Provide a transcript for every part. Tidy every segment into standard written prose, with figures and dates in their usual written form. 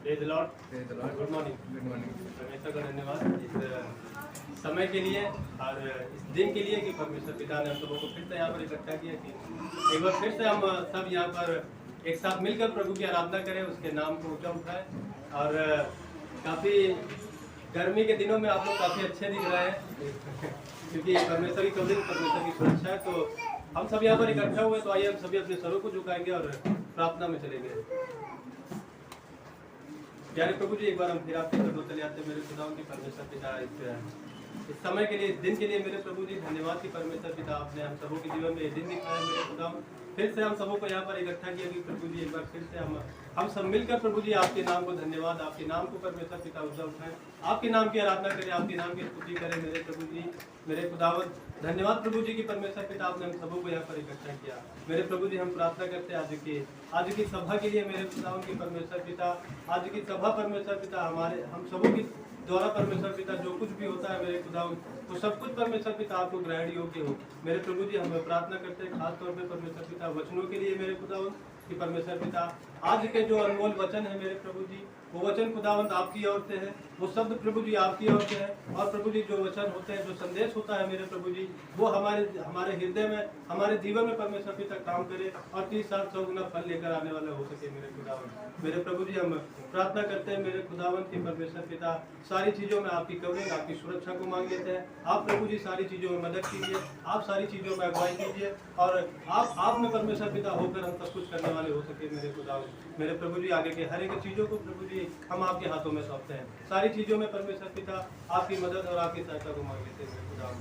Praise the Lord. Good morning. परमेश्वर का धन्यवाद इस समय के लिए और इस दिन के लिए कि परमेश्वर पिता ने हम सबों को फिर से यहाँ पर इकट्ठा किया कि एक बार फिर से हम सब यहाँ पर एक साथ मिलकर प्रभु की आराधना करें, उसके नाम को ऊंचा उठाएं। और काफ़ी गर्मी के दिनों में आप लोग काफ़ी अच्छे दिख रहे हैं क्योंकि परमेश्वर की कवरिंग, परमेश्वर की सुरक्षा है। तो हम सब यहाँ पर इकट्ठा हुए, तो आइए हम सभी अपने सरों को झुकाएंगे और प्रार्थना में चलेंगे। प्यारे प्रभु जी, एक बार हम फिर आपके चरणों चले आते हैं मेरे खुदाओं की परमेश्वर पिता, इस समय के लिए, इस दिन के लिए मेरे प्रभु जी धन्यवाद की परमेश्वर पिता, आपने हम सबों के जीवन में ये दिन दिखाया मेरे खुदाओं। फिर से हम सबों को यहाँ पर इकट्ठा किया कि प्रभु जी एक बार फिर से हम सब मिलकर प्रभु जी आपके नाम को धन्यवाद, आपके नाम को परमेश्वर पिता ऊंचा उठाएं, आपके नाम की आराधना करें, आपके नाम की स्तुति करें मेरे प्रभु जी, मेरे खुदावत। धन्यवाद प्रभु जी की परमेश्वर पिता, आपने हम सबों को यहाँ पर इकट्ठा किया मेरे प्रभु जी। हम प्रार्थना करते हैं आज की सभा के लिए मेरे खुदाओं की परमेश्वर पिता, आज की सभा परमेश्वर पिता हमारे हम सबों की द्वारा परमेश्वर पिता जो कुछ भी होता है मेरे खुदाओं, तो सब कुछ परमेश्वर पिता आपको ग्रहण योग्य हो मेरे प्रभु जी। हम प्रार्थना करते हैं खास तौर पे परमेश्वर पिता वचनों के लिए मेरे खुदाओं कि परमेश्वर पिता आज के जो अनमोल वचन है मेरे प्रभु जी, वो वचन खुदावंत आपकी ओर से है, वो शब्द प्रभु जी आपकी ओर से है। और प्रभु जी जो वचन होते हैं, जो संदेश होता है मेरे प्रभु जी, वो हमारे हृदय में, हमारे जीवन में परमेश्वर पिता काम करे और 30 साल 100 गुना फल लेकर आने वाला हो सके मेरे खुदावंत। मेरे प्रभु जी हम प्रार्थना करते हैं मेरे खुदावंत की परमेश्वर पिता, सारी चीज़ों में आपकी कवरिंग, आपकी सुरक्षा को मांग लेते हैं। आप प्रभु जी सारी चीज़ों में मदद कीजिए, आप सारी चीज़ों में अगुवाई कीजिए और आप में परमेश्वर पिता होकर हम सब कुछ करने वाले हो सके मेरे खुदावंत। मेरे प्रभु जी आगे के हर एक चीज़ों को प्रभु जी हम आपके हाथों में सौंपते हैं, सारी चीज़ों में परमेश्वर पिता आपकी मदद और आपकी सहायता को मांग लेते हैं मेरे खुदा।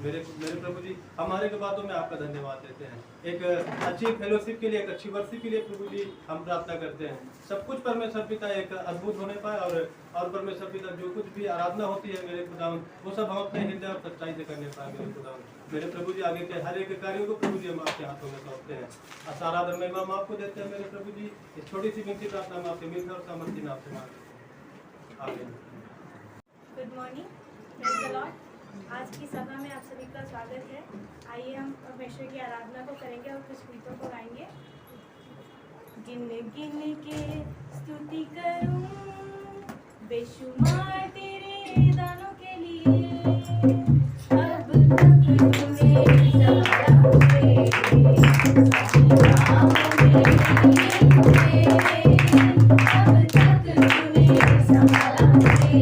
मेरे प्रभु जी हमारे के बातों में आपका धन्यवाद देते हैं, एक अच्छी फेलोशिप के लिए, एक अच्छी वर्षिप के लिए प्रभु जी हम प्रार्थना करते हैं। सब कुछ परमेश्वर पिता एक अद्भुत होने पाए और परमेश्वर पिता जो कुछ भी आराधना होती है मेरे खुदा, वो सब हम अपने हृदय और सच्चाई से करने पाए मेरे खुदा। मेरे प्रभु जी आगे के हर एक कार्यों को प्रभु जी हम आपके हाथों में सौंपते हैं, सारा महिमा हम आपको देते हैं मेरे प्रभु जी। इस छोटी सी विनती प्रार्थना में आपसे मिलकर और सामर्थ्य आपसे मांगते हैं। आमीन। Good morning, praise the Lord. आज की सभा में आप सभी का स्वागत है। आइए हम परमेश्वर की आराधना को करेंगे और कुछ गीतों को गाएंगे। गिन गिन के स्तुति करूं बेशुमार तेरे दानों के लिए, अब तक तूने सहारा मुझे, अब तक तूने संभाला मुझे।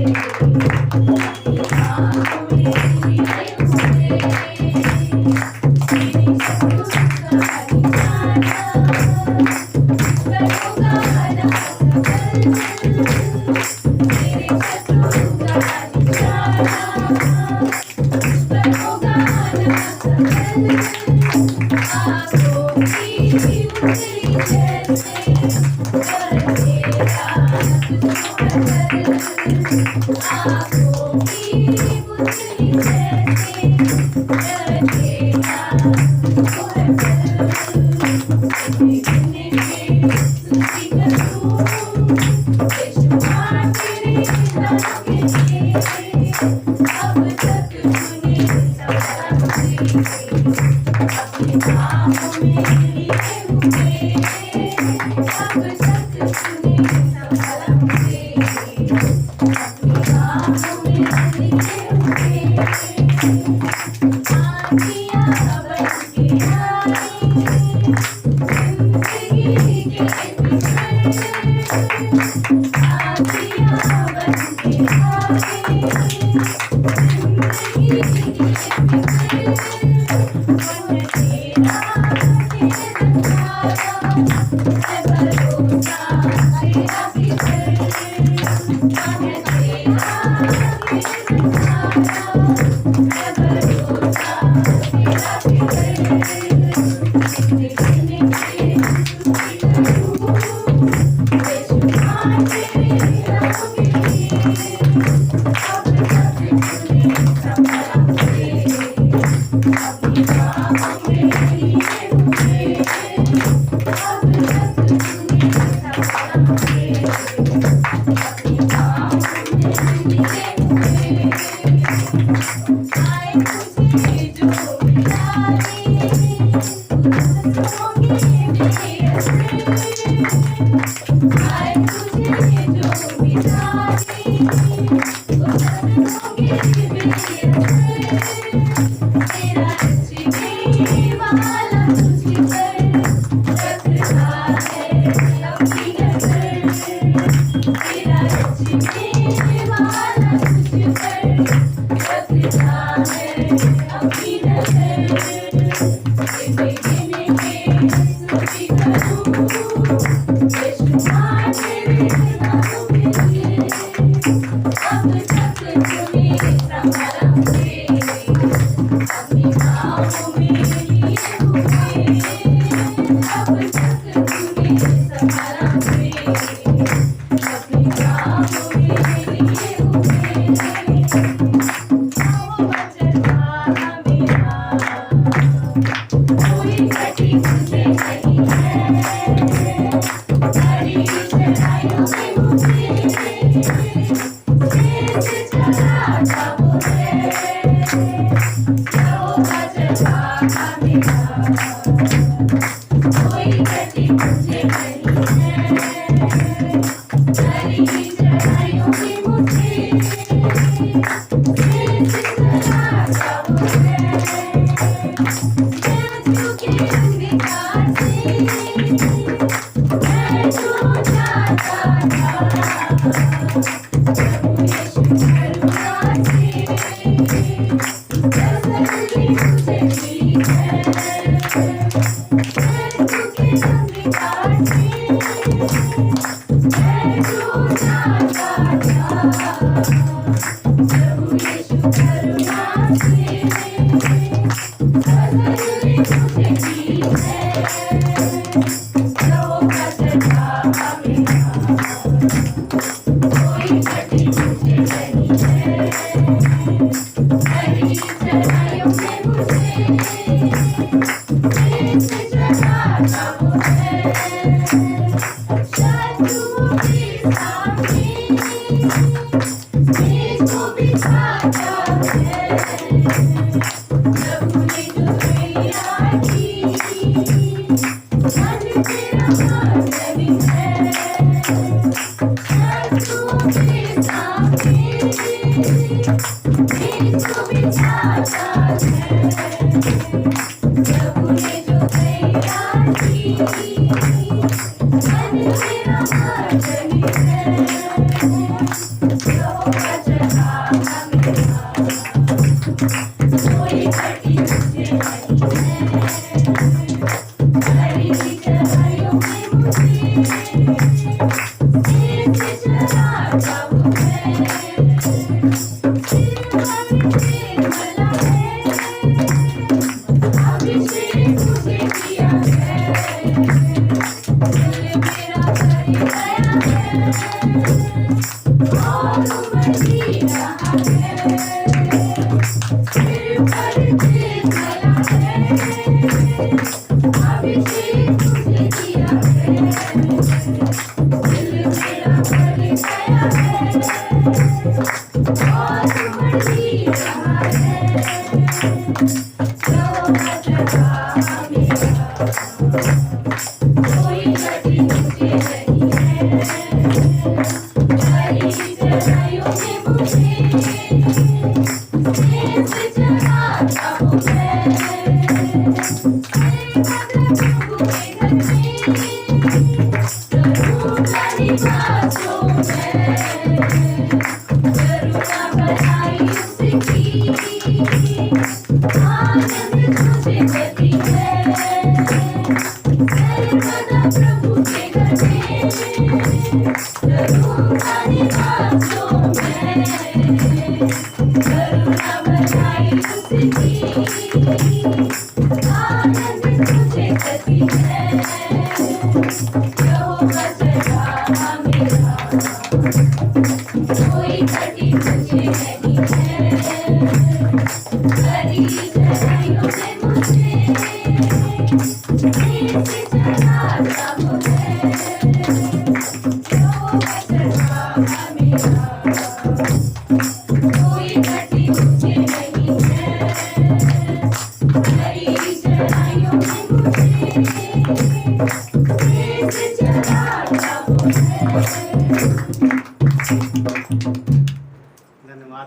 I कोई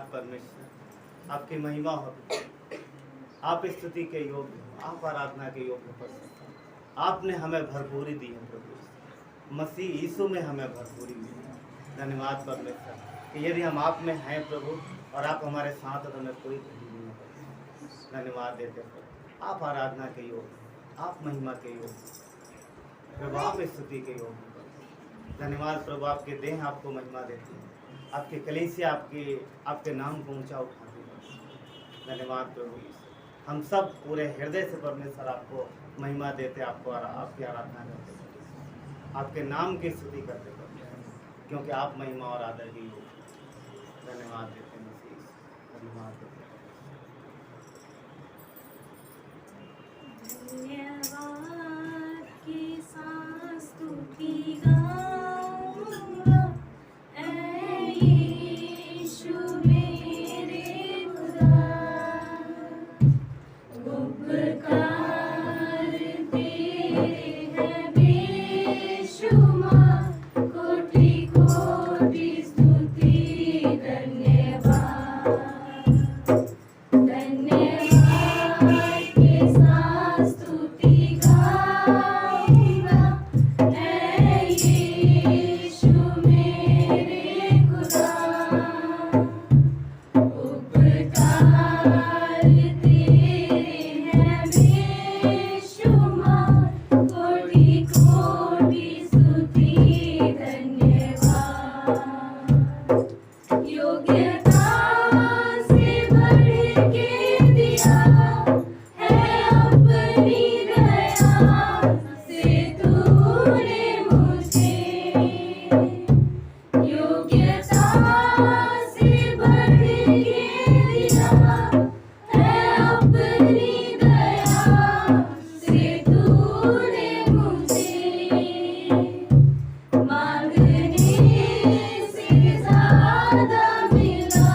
धन्यवाद परमेश्वर, आपकी महिमा हो। आप स्तुति के योग्य हो, आप आराधना के योग्य हो परमेश्वर। आपने हमें भरपूरी दी है प्रभु, मसीह यीशु में हमें भरपूरी दी है। धन्यवाद परमेश्वर कि यदि हम आप में हैं प्रभु और आप हमारे साथ हो तो हमें कोई नहीं है। धन्यवाद देते प्रभु, आप आराधना के योग्य, आप महिमा के योग्य प्रभु, आप स्तुति के योग्य। धन्यवाद प्रभु, आपके देह आपको महिमा देती है, आपके कलीसिया आपके नाम को ऊंचा उठाती है। धन्यवाद प्रभु, हम सब पूरे हृदय से परमेश्वर आपको महिमा देते, आपको आपकी आराधना करते, आपके नाम की स्तुति करते परमेश्वर, क्योंकि आप महिमा और आदर की हो। धन्यवाद देते हैं मसीह, धन्यवाद देते हैं। धन्यवाद की सांस स्तुति गाऊंगा, ऐ यीशु मेरे खुदा। उपकार तेरे हैं बेशुमार, कोटि कोटि स्तुति धन्यवाद। धन्यवाद के साथ स्तुति गाऊंगा, ऐ यीशु मेरे खुदा। उपकार तेरे हैं बेशुमार, कोटि कोटि स्तुति धन्यवाद। योग्यता से बढ़ के दिया है अपनी दया से तूने मुझे। योग्यता से बढ़ के दिया है अपनी दया से तूने मुझे। मांगने से ज़्यादा मिला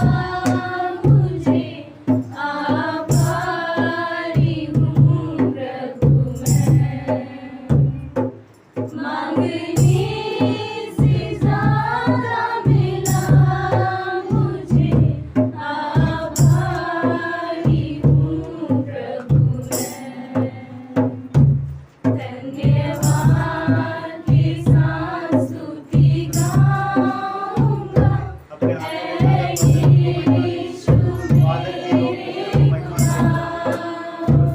मुझे, आभारी हूँ प्रभु मैं। मांगने से ज़्यादा मिला मुझे, आभारी हूँ प्रभु मैं। धन्यवाद के साथ स्तुति गाऊंगा, अपने ऐ यीशु मेरे खुदा।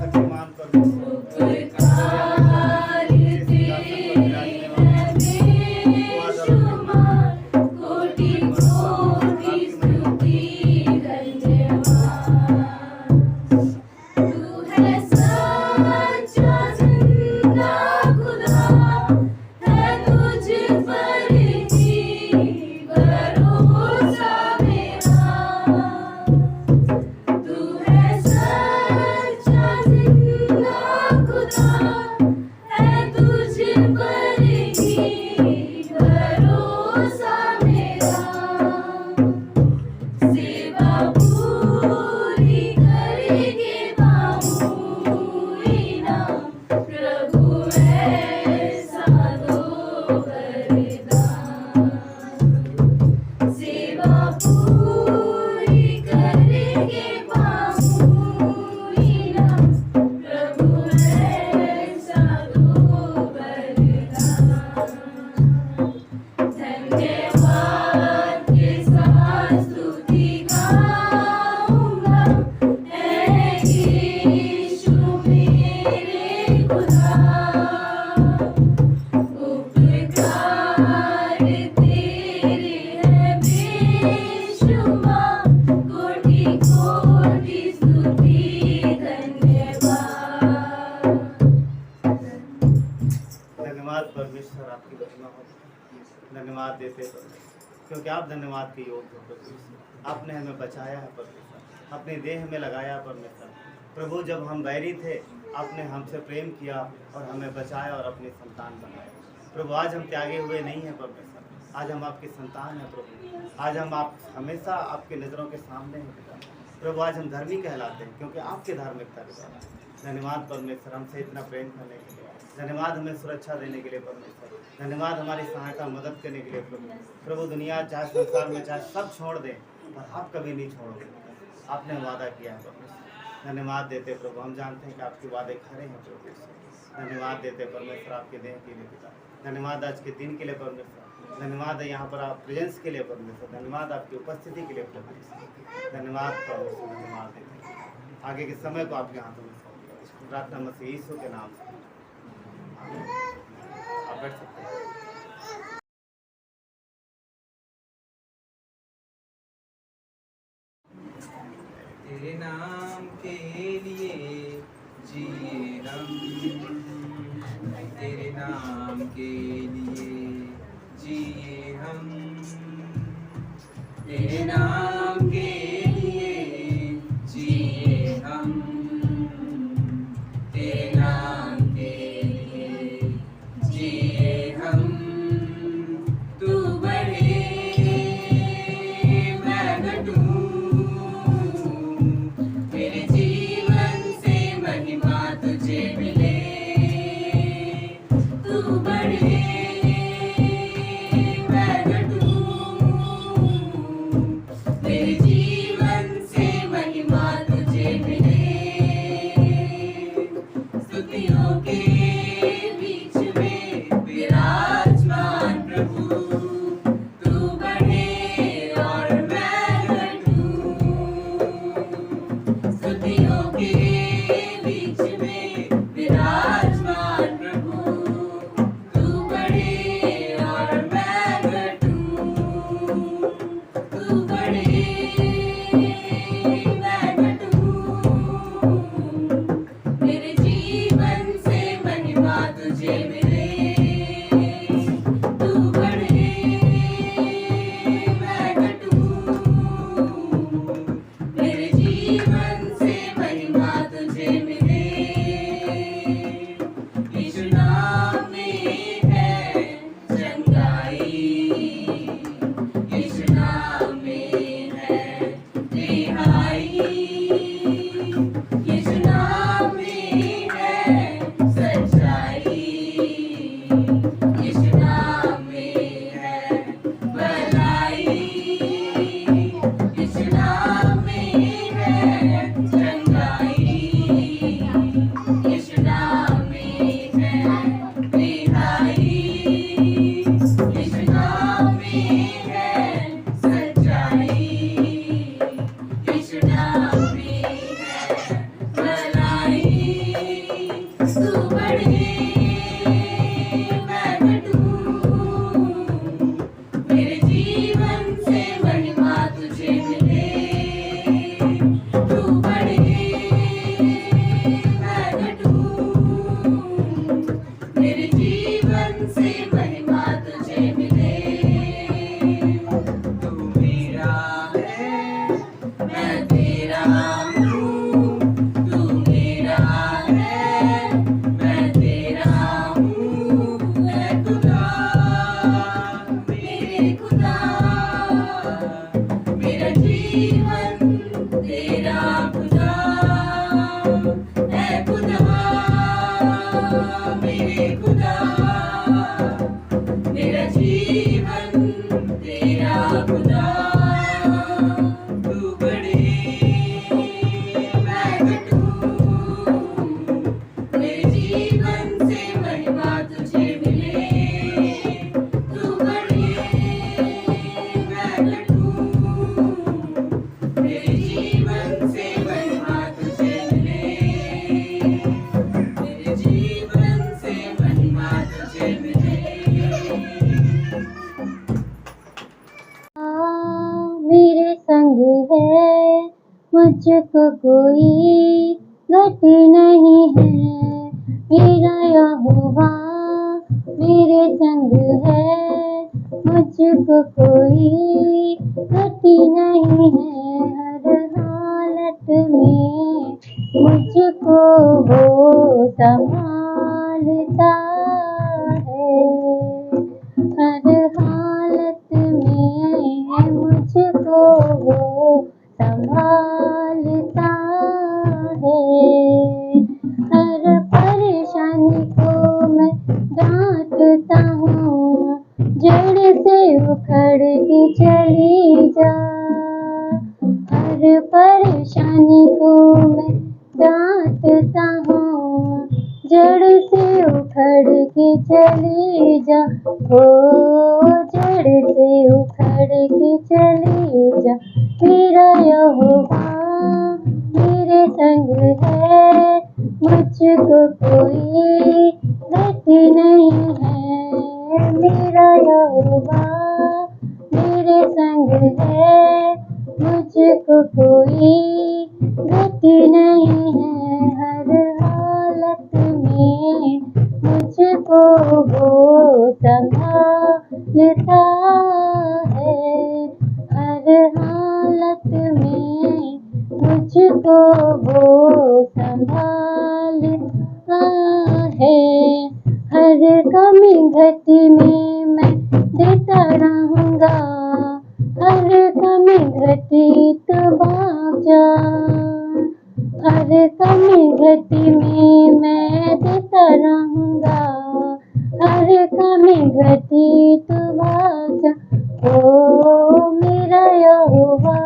शक्तिमान परमेश्वर, उपकार तेरे हैं बेशुमार, कोटि कोटि स्तुति धन्यवाद। तू है सच्चा जिंदा खुदा, है तुझ पर ही भरोसा मेरा। तू है सच्चा जिंदा खुदा, है तुझ पर ही भरोसा मेरा। सेवा पूरी करके पाऊँ इनाम, प्रभु ऐसा दो वरदान। सेवा पूरी करके पाऊँ इनाम, प्रभु ऐसा दो वरदान। धन्यवाद के साथ स्तुति गाऊंगा, ऐ यीशु मेरे खुदा। उपकार तेरे हैं बेशुमार, कोटि कोटि स्तुति धन्यवाद। धन्यवाद परमेश्वर, आपकी महिमा हो। धन्यवाद देते परमेश्वर, क्योंकि आप धन्यवाद के योग्य हो परमेश्वर। आपने हमें बचाया है परमेश्वर, अपने देह में लगाया परमेश्वर। प्रभु, जब हम बैरी थे आपने हमसे प्रेम किया और हमें बचाया और अपनी संतान बनाया। प्रभु, आज हम त्यागे हुए नहीं हैं परमेश्वर, आज हम आपकी संतान हैं प्रभु। आज हम आप हमेशा आपकी नज़रों के सामने हैं पिता। प्रभु, आज हम धर्मी कहलाते हैं क्योंकि आपकी धार्मिकता के द्वारा। धन्यवाद परमेश्वर, हमसे इतना प्रेम करने के लिए। धन्यवाद हमें सुरक्षा देने के लिए परमेश्वर। धन्यवाद हमारी सहायता मदद करने के लिए प्रभु। प्रभु, दुनिया चाहे संसार में चाहे सब छोड़ दें, पर आप कभी नहीं छोड़ोगे, आपने वादा किया है परमेश्वर। धन्यवाद देते प्रभु, हम जानते हैं कि आपके वादे खरे हैं प्रभु। धन्यवाद देते परमेश्वर आपके देह के लिए पिता, धन्यवाद आज के दिन के लिए परमेश्वर, धन्यवाद है यहाँ पर आप प्रेजेंस के लिए परमेश्वर, धन्यवाद आपकी उपस्थिति के लिए परमेश्वर, धन्यवाद परमेश्वर, धन्यवाद देते हैं। आगे के समय को आपके हाथों में सौंप दिया, इसको प्रार्थना मसीह यीशु के नाम से, आप बैठ सकते हैं। तेरे नाम के लिए जिए हम, तेरे नाम के लिए जिए हम, तेरे नाम के लिए जिए हम, तेरे नाम के लिए जिए हम। तू बढ़े मैं घटूं, मेरे जीवन से महिमा तुझे मिले। तू बढ़े मैं घटूं, मेरे जीवन से महिमा तुझे मिले। स्तुतियों के बीच में विराजमान प्रभु, तू बढ़े और मैं घटूं। स्तुतियों के बीच में विराजमान प्रभु, तू बढ़े और मैं घटूं। तू बढ़े मैं घटूं, मेरे जीवन से महिमा तुझे मिले। तू बढ़े मैं घटूं, मेरे जीवन से महिमा तुझे मिले। यीशु नाम में है चंगाई, यीशु नाम में है रिहाई, यीशु नाम में है सच्चाई, यीशु नाम में है भलाई, यीशु नाम में है चंगाई, यीशु नाम में है रिहाई, यीशु नाम में है सच्चाई, यीशु नाम में है भलाई। तू बढ़े मैं घटूं, मेरे जीवन से महिमा तुझे मिले। तू बढ़े मैं घटूं, मेरे जीवन से महिमा तुझे मिले। तू मेरा है मैं तेरा हूँ, तू मेरा है मैं तेरा हूँ। ऐ खुदा मेरे खुदा, मेरा जीवन तेरा खुदा। ऐ खुदा मेरे खुदा, मेरा जीवन तेरा खुदा। तू बढ़े मैं घटूं, मेरे जीवन से महिमा तुझे मिले। तू बढ़े मैं घटूं, मेरे जीवन से महिमा तुझे मिले। मेरे जीवन से महिमा तुझे मिले। मेरे संग है, मुझको कोई गति नहीं है। मेरा यहोवा मेरे संग है, मुझको कोई गति नहीं है। हर हालत में मुझको वो संभालता है। हर हालत में मुझको वो संभालता है। हर परेशानी को मैं डांटता हूँ, जड़ से उखड़ के चली जा। परेशानी को मैं डांटता हूँ, जड़ से उखड़ के चली जा, ओ जड़ से उखड़ के चली जा, मेरा यहोवा मेरे संग है, मुझको कोई गति नहीं है, मेरा यहोवा मेरे संग है, मुझको कोई गति नहीं है, हर हालत में मुझको वो संभालता है, हर हालत में मुझको वो संभालता है, हर कमी घटी में मैं देता रहूँगा, हर कमी घटी तो बाजा, हर कमी घटी में मैं देता रहूँगा, हर कमी घटी तो बाजा, ओ मेरा यहोवा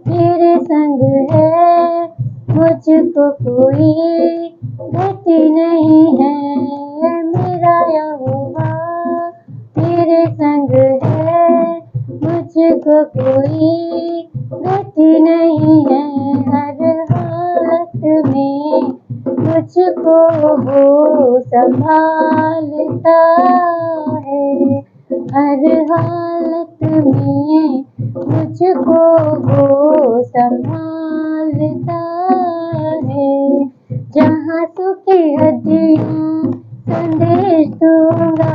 मेरे संग है, मुझको कोई गति नहीं है, मेरा यहोवा मेरे संग है, मुझको कोई गति नहीं है, हर हालत में मुझको वो संभालता है, हर हालत में मुझको वो संभालता है, जहाँ सूखी हड्डियाँ संदेश दूंगा,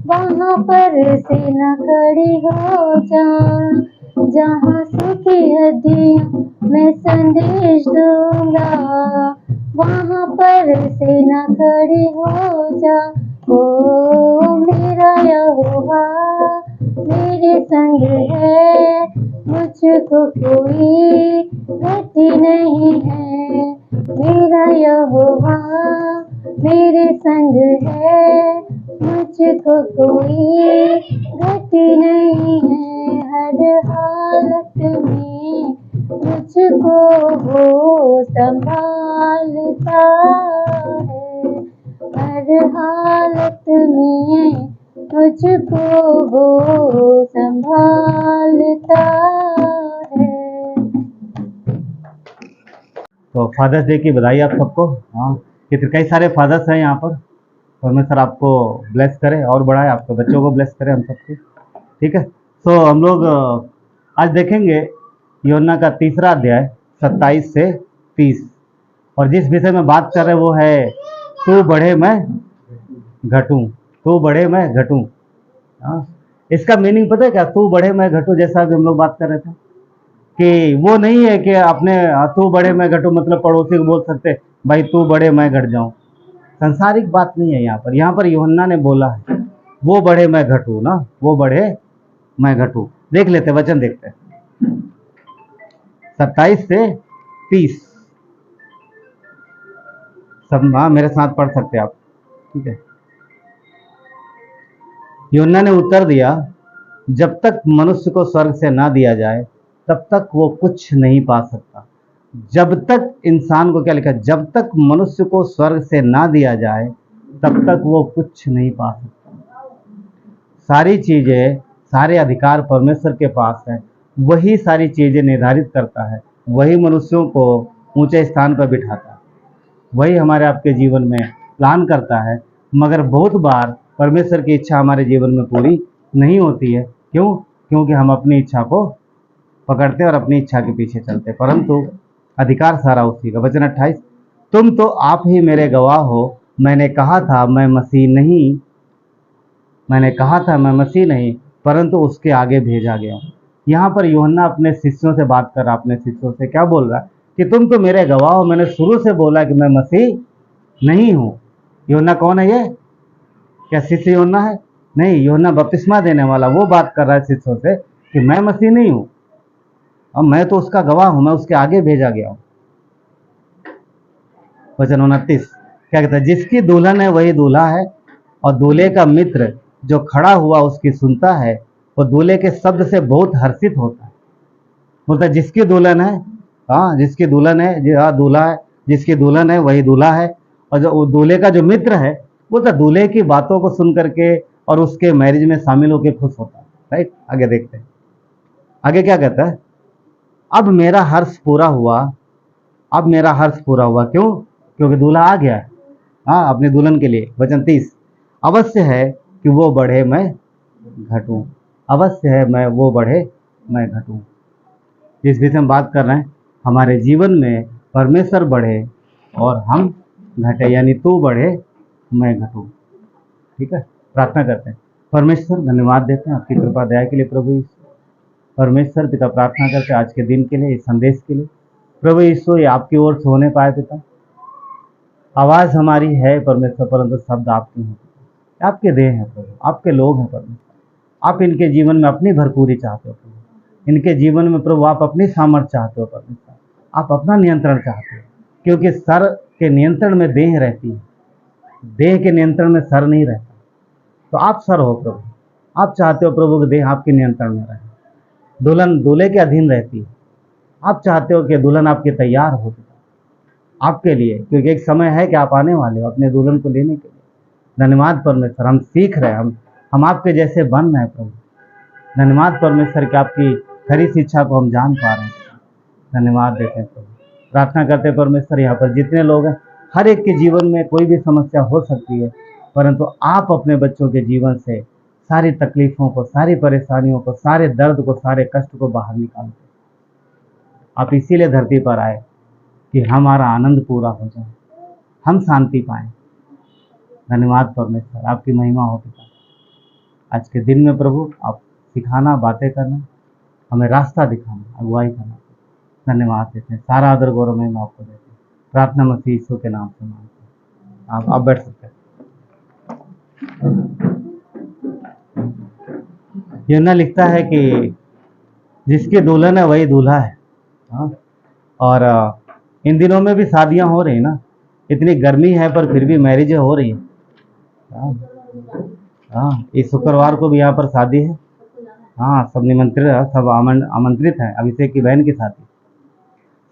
वहाँ पर से न खड़ी हो जा, जहाँ सूखी हड्डियाँ मैं संदेश दूंगा, वहाँ पर से न खड़ी हो जा, ओ मेरा यहोवा मेरे संग है, मुझको कोई गति नहीं है, मेरा यहोवा मेरे संग है, मुझको कोई गति नहीं है, हर हालत में मुझको वो संभालता है, हर हालत में मुझको वो संभालता है। तो फादर्स डे की बधाई आप सबको। हाँ, कई सारे फादर्स हैं यहाँ पर। परमेश्वर आपको ब्लेस करे और बढ़ाए, आपके बच्चों को ब्लेस करे, हम सबको। ठीक है, तो हम लोग आज देखेंगे यूहन्ना का 3रा अध्याय 27 से 30, और जिस विषय में बात कर रहे हैं वो है तू बढ़े मैं घटूं, तू बढ़े मैं घटूं। हाँ, इसका मीनिंग पता है क्या? तू बढ़े मैं घटूं, जैसा भी हम लोग बात कर रहे थे कि वो नहीं है कि अपने तू बढ़े मैं घटूं मतलब पड़ोसी को बोल सकते भाई तू बढ़े मैं घट जाऊं। संसारिक बात नहीं है यहाँ पर यूहन्ना ने बोला है वो बढ़े मैं घटूं ना, वो बढ़े मैं घटूं। देख लेते, वचन देखते 27 से 30 सब। हाँ, मेरे साथ पढ़ सकते आप, ठीक है। यूहन्ना ने उत्तर दिया, जब तक मनुष्य को स्वर्ग से ना दिया जाए तब तक वो कुछ नहीं पा सकता। जब तक इंसान को, क्या लिखा, जब तक मनुष्य को स्वर्ग से ना दिया जाए तब तक वो कुछ नहीं पा सकता। सारी चीजें, सारे अधिकार परमेश्वर के पास है, वही सारी चीजें निर्धारित करता है, वही मनुष्यों को ऊंचे स्थान पर बिठाता है, वही हमारे आपके जीवन में प्लान करता है। मगर बहुत बार परमेश्वर की इच्छा हमारे जीवन में पूरी नहीं होती है। क्यों? क्योंकि हम अपनी इच्छा को पकड़ते और अपनी इच्छा के पीछे चलते, परंतु अधिकार सारा उसी का। वचन 28, तुम तो आप ही मेरे गवाह हो, मैंने कहा था मैं मसीह नहीं, परंतु उसके आगे भेजा गया हूँ। यहाँ पर यूहन्ना अपने शिष्यों से बात कर रहा, अपने शिष्यों से क्या बोल रहा है कि तुम तो मेरे गवाह हो, मैंने शुरू से बोला कि मैं मसीह नहीं हूँ। यूहन्ना कौन है? ये क्या शिष्य यूहन्ना है? नहीं, यूहन्ना बपतिस्मा देने वाला, वो बात कर रहा है शिष्यों से कि मैं मसीह नहीं हूँ, अब मैं तो उसका गवाह हूं, मैं उसके आगे भेजा गया हूं। वचन 29 क्या कहता है? जिसकी दुल्हन है वही दूल्हा है, और दूल्हे का मित्र जो खड़ा हुआ उसकी सुनता है, वो दूल्हे के शब्द से बहुत हर्षित होता है। बोलता है जिसकी दुल्हन है हाँ, जिसकी दुल्हन है हाँ दूल्हा है, जिसकी दुल्हन है वही दूल्हा है। और जो वो दूल्हे का जो मित्र है वो तो दूल्हे की बातों को सुन करके और उसके मैरिज में शामिल होकर खुश होता है। राइट, आगे देखते हैं, आगे क्या कहता है। अब मेरा हर्ष पूरा हुआ, अब मेरा हर्ष पूरा हुआ, क्यों? क्योंकि दूल्हा आ गया है हाँ अपनी दुल्हन के लिए। वचन 30, अवश्य है कि वो बढ़े मैं घटूं, अवश्य है मैं वो बढ़े मैं घटूं। जिस विषय हम बात कर रहे हैं, हमारे जीवन में परमेश्वर बढ़े और हम घटे, यानी तू बढ़े मैं घटूं। ठीक है, प्रार्थना करते हैं। परमेश्वर धन्यवाद देते हैं आपकी कृपा दया के लिए प्रभु यीशु। परमेश्वर पिता प्रार्थना करते हैं आज के दिन के लिए, इस संदेश के लिए प्रभु यीशु, ये आपकी ओर से होने पाए पिता। आवाज़ हमारी है परमेश्वर, परंतु शब्द आपके हैं, आपके देह हैं प्रभु, आपके लोग हैं परमेश्वर। आप इनके जीवन में अपनी भरपूरी चाहते हो प्रभु, इनके जीवन में प्रभु आप अपनी सामर्थ्य चाहते हो परमेश्वर, आप अपना नियंत्रण चाहते हो, क्योंकि सर के नियंत्रण में देह रहती है, देह के नियंत्रण में सर नहीं रहता। तो आप सर हो प्रभु, आप चाहते हो प्रभु कि देह आपके नियंत्रण में रहे, दुल्हन दूल्हे के अधीन रहती है। आप चाहते हो कि दुल्हन आपके तैयार हो आपके लिए, क्योंकि एक समय है कि आप आने वाले हो अपने दुल्हन को लेने के लिए। धन्यवाद परमेश्वर, हम सीख रहे हैं, हम आपके जैसे बन रहे हैं प्रभु। धन्यवाद परमेश्वर कि आपकी खरी शिक्षा को हम जान पा रहे हैं। धन्यवाद देते हैं प्रभु। प्रार्थना करते हैं परमेश्वर, यहाँ पर जितने लोग हैं हर एक के जीवन में कोई भी समस्या हो सकती है, परंतु आप अपने बच्चों के जीवन से सारी तकलीफों को, सारी परेशानियों को, सारे दर्द को, सारे कष्ट को बाहर निकालते। आप इसीलिए धरती पर आए कि हमारा आनंद पूरा हो जाए, हम शांति पाएं। धन्यवाद परमेश्वर, आपकी महिमा हो पिता। आज के दिन में प्रभु आप सिखाना, बातें करना, हमें रास्ता दिखाना, अगुवाई करना। धन्यवाद देते हैं, सारा आदर गौरव में आपको देते हैं। प्रार्थना मसीह यीशु के नाम से मांगते हैं। आप बैठ सकते हैं। यूहन्ना लिखता है कि जिसकी दुल्हन है वही दूल्हा है। हाँ, और इन दिनों में भी शादियां हो रही ना, इतनी गर्मी है पर फिर भी मैरिज हो रही है। हाँ, इस शुक्रवार को भी यहाँ पर शादी है। हाँ, सब निमंत्रित, सब आमंत्रित हैं। अभिषेक की बहन की शादी,